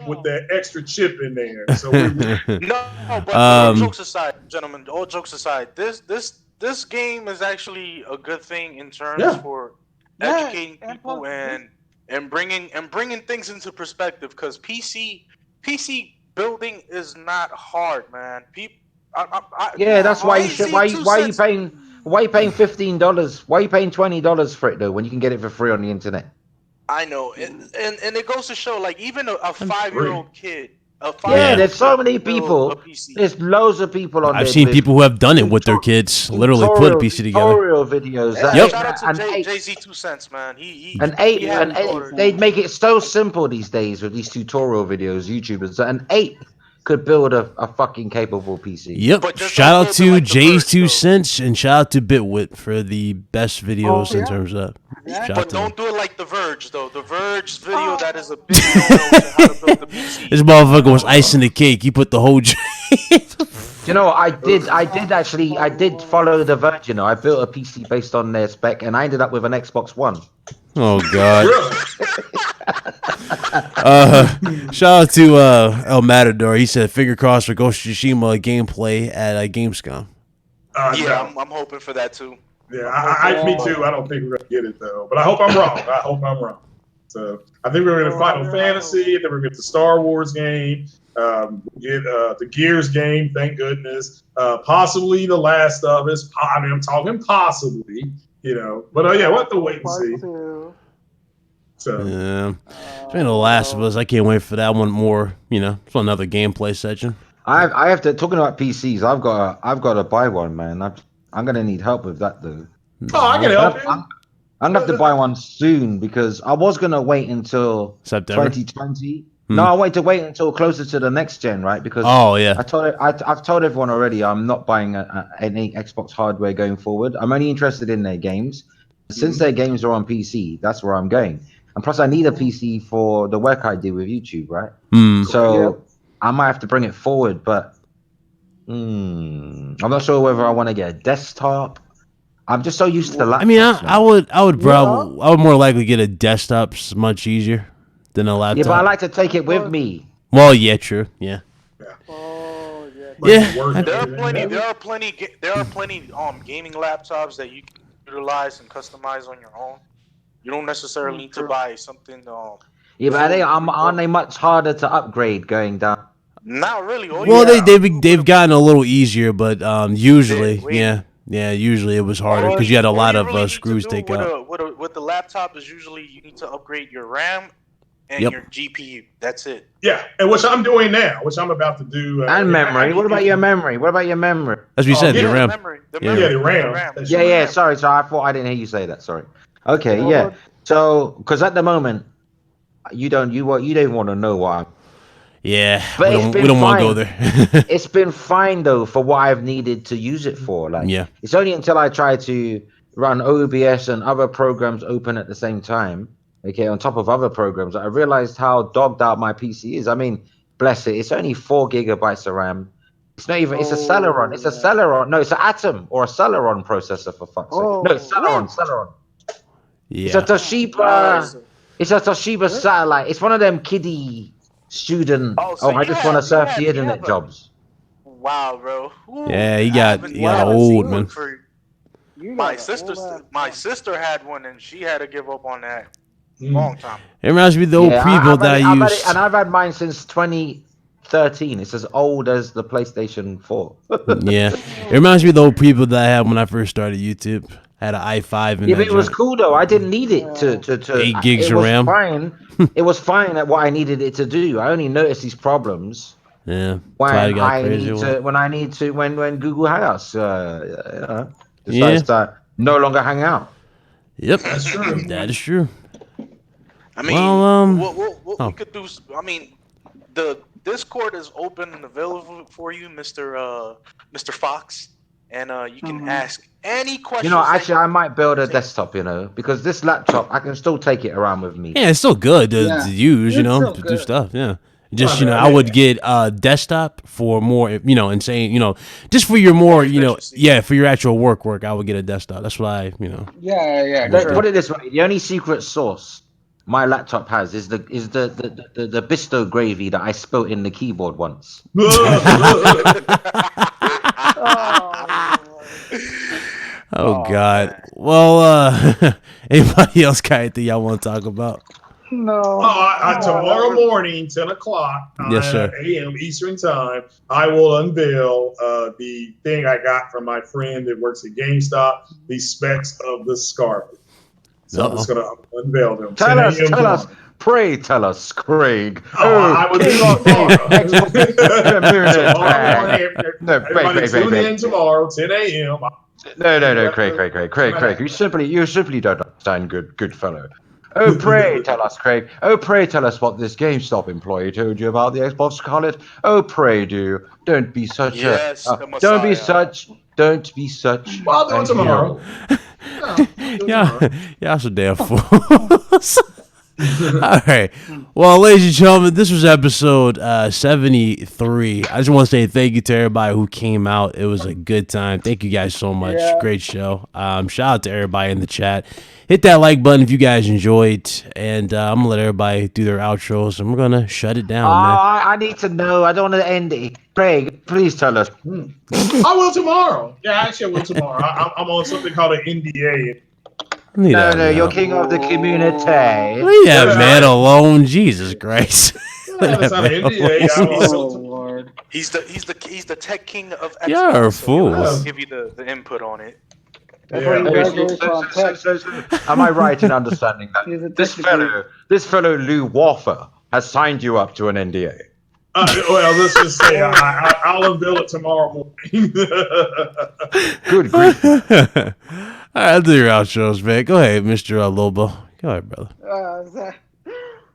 with the extra chip in there. So but all jokes aside, gentlemen, all jokes aside, this game is actually a good thing in terms for educating people and bringing things into perspective, because PC building is not hard, man. People, Yeah, that's why you should. Why are you cents. paying? Why are you paying $15? Why are you paying $20 for it though when you can get it for free on the internet? I know, and it goes to show, like, even a 5-year-old kid, Yeah, there's so kid many can build a people. PC. There's loads of people on there. I've seen with people who have done it with their kids, literally put a PC together. tutorial videos. Yeah, shout out to Jay-Z 2 Cents, man. He had his daughter. They make it so simple these days with these tutorial videos, YouTubers. An 8 could build a fucking capable PC. Yep. But just Shout don't out build it to like the Jay's Verge, 2 though. cents and shout out to Bitwit for the best videos in terms of. Yeah. Shout But out to them. don't do it like The Verge, though. The Verge video, that is a big no-no to how to build the PC. This motherfucker was icing the cake. He put the whole. You know, I did follow the Verge. You know, I built a PC based on their spec, and I ended up with an Xbox One. Oh God. Shout out to El Matador. He said, "Finger crossed for Ghost of Tsushima gameplay at Gamescom." Yeah, I'm hoping for that too. Yeah, me too. I don't think we're gonna get it though, but I hope I'm wrong. So I think we're gonna get Final Fantasy, then we're gonna get the Star Wars game, get the Gears game. Thank goodness. Possibly The Last of Us. I mean, I'm talking possibly, you know. But yeah, we'll have to wait and see. So Yeah, it's been The Last of Us. I can't wait for that one more. You know, it's another gameplay session. I have to talking about PCs. I've got to buy one, man. I'm gonna need help with that though. oh, I can help you. I'm gonna have to buy one soon because I was gonna wait until September. 2020. No, I wanted to wait until closer to the next gen, right? Because I've told everyone already I'm not buying any Xbox hardware going forward. I'm only interested in their games. Since their games are on PC, that's where I'm going. And plus, I need a PC for the work I do with YouTube, right? So I might have to bring it forward, but I'm not sure whether I want to get a desktop. I'm just so used to the laptops. I mean, I would more likely get a desktop. It's much easier than a laptop. Yeah, but I like to take it with me. Well, yeah, true. Yeah. Oh, yeah. Yeah. There are plenty gaming laptops that you can utilize and customize on your own. You don't necessarily need to buy something. Yeah, but aren't they much harder to upgrade going down? Not really. Well, they've gotten a little easier, but usually, usually it was harder because you had a lot of screws take out. With the laptop is usually you need to upgrade your RAM and your GPU. That's it. Yeah, and which I'm doing now, which I'm about to do. And memory. What about your memory? As we said, the RAM. The RAM. Yeah. Sorry. I thought I didn't hear you say that. Sorry. Okay. Yeah. So, because at the moment, you don't want to know what I'm. Yeah, but we don't want to go there. It's been fine though for what I've needed to use it for. Like, it's only until I try to run OBS and other programs open at the same time, okay, on top of other programs, that I realized how dogged out my PC is. I mean, bless it, it's only 4 gigabytes of RAM. It's not even. It's a Celeron. It's a Celeron. No, it's an Atom or a Celeron processor for fuck's sake. No, it's Celeron. Yeah. It's a Toshiba. It's a Toshiba satellite. It's one of them kiddie student. I just want to surf the internet jobs. Wow, bro. Ooh, yeah, he got old, man. My sister had one and she had to give up on that long time. It reminds me of the old pre-build that I used. And I've had mine since 2013. It's as old as the PlayStation 4. Yeah, it reminds me of the old pre-build that I had when I first started YouTube. I had an i5 and but it was cool though. I didn't need it to 8 gigs of RAM. Fine. It was fine at what I needed it to do. I only noticed these problems. Yeah. When Google Hangouts decides to no longer hang out. Yep, that's true. That is true. I mean, what we could do. I mean, the Discord is open and available for you, Mr. Fox, and you can ask any questions. You know, actually, I might build a desktop. You know, because this laptop, I can still take it around with me. Yeah, it's still good to use. You know, to do stuff. Yeah. Just, I would get a desktop for more, insane, just for your more, for your actual work, I would get a desktop. That's why, Yeah. Put it this way: the only secret sauce my laptop has is the Bisto gravy that I spilt in the keyboard once. Oh God. Man. Well, anybody else got anything y'all want to talk about? No. Tomorrow morning, 10 o'clock Yes, sir. a.m. Eastern Time, I will unveil the thing I got from my friend that works at GameStop, the specs of the Scarlett. So I'm just going to unveil them. Tell 10 us, a.m. tell us. tomorrow. Pray tell us, Craig. I will do King it of the tomorrow. Xbox Tomorrow morning, everybody tune in tomorrow, 10 a.m. No, Craig. You simply don't understand, good fellow. Oh, pray tell us, Craig. Oh, pray tell us what this GameStop employee told you about the Xbox Scarlett. Oh, pray do. Don't be such Yes, a. the Don't be Messiah. such. Don't be such. Well, I'll do a it tomorrow. hero. No, I'll do it tomorrow. Y'all some damn fools. All right. Well, ladies and gentlemen, this was episode 73. I just want to say thank you to everybody who came out. It was a good time. Thank you guys so much. Yeah. Great show. Shout out to everybody in the chat. Hit that like button if you guys enjoyed. And I'm going to let everybody do their outros. And we're going to shut it down, man. I need to know. I don't want to end it. Craig, please tell us. I will tomorrow. Yeah, actually, I will tomorrow. I'm on something called an NDA. No, you're king of the community. Leave that man alone. Jesus Christ. That's not an NDA. Oh, Lord. He's the tech king of Xbox. Y'all are so he'll fools. give you the input on it. That's why you Yeah. graduated from tech. So, am I right in understanding He's a that this technical- fellow Lou Warfer has signed you up to an NDA? Well, let's just say I'll unveil it tomorrow morning. Good grief. All right, I'll do your outros, man. Go ahead, Mr. Lobo. Go ahead, brother.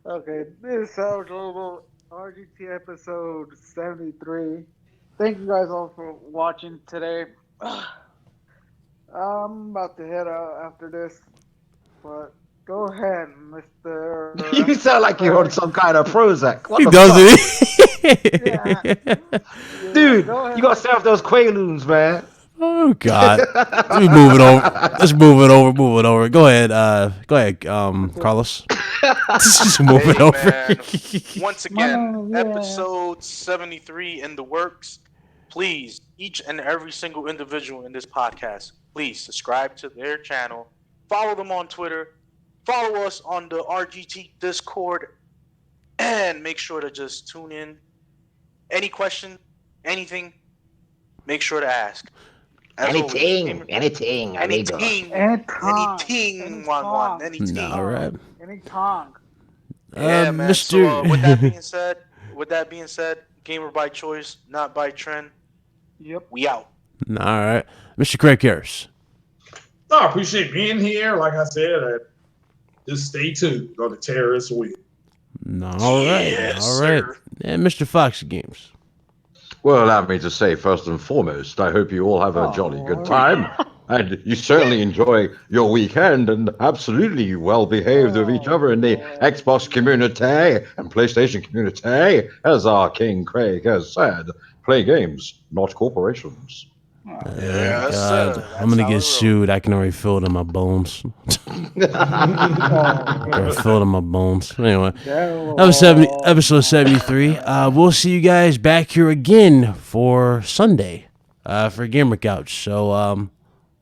Okay, this is Global RGT episode 73. Thank you guys all for watching today. I'm about to head out after this, but go ahead, Mr. You sound like you're on some kind of Prozac. What He the does fuck? it. Dude, go ahead. you gotta set off those Quaaludes, man. Oh God. Let's move it over. Move it over. Go ahead, Carlos. Just move it Hey, over. man. Once again, Yeah. episode 73 in the works. Please, each and every single individual in this podcast, please subscribe to their channel. Follow them on Twitter. Follow us on the RGT Discord. And make sure to just tune in. Any question, anything, make sure to ask. As always, Anything, anything, amigo. anything, Anytime. Juan, anything. All right. Anytime. Yeah, man. Mr. So with that being said, gamer by choice, not by trend. Yep. We out. All right, Mr. Craig Harris. No, I appreciate being here. Like I said, just stay tuned. Go to Terrorist Week. All right, Yes, all right. sir. And Mr. Fox Games. Well, allow me to say, first and foremost, I hope you all have a jolly good time. And you certainly enjoy your weekend and absolutely well behaved with each other in the Xbox community and PlayStation community. As our King Craig has said, play games, not corporations. Yes, God, sir. I'm gonna That's how get it sued. I can already feel it in my bones. I can feel it in my bones. Anyway, that was episode 73. We'll see you guys back here again for Sunday for Gamer Couch. So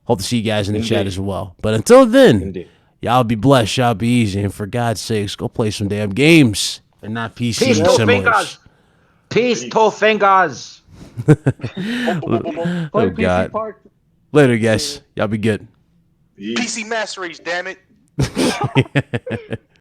hope to see you guys in the chat as well. But until then, y'all be blessed, y'all be easy, and for God's sakes, go play some damn games and not PC Peace to simulators. fingers. Peace to fingers. Oh Play PC God. Park. Later, guys. Y'all be good. PC Master Race, damn it.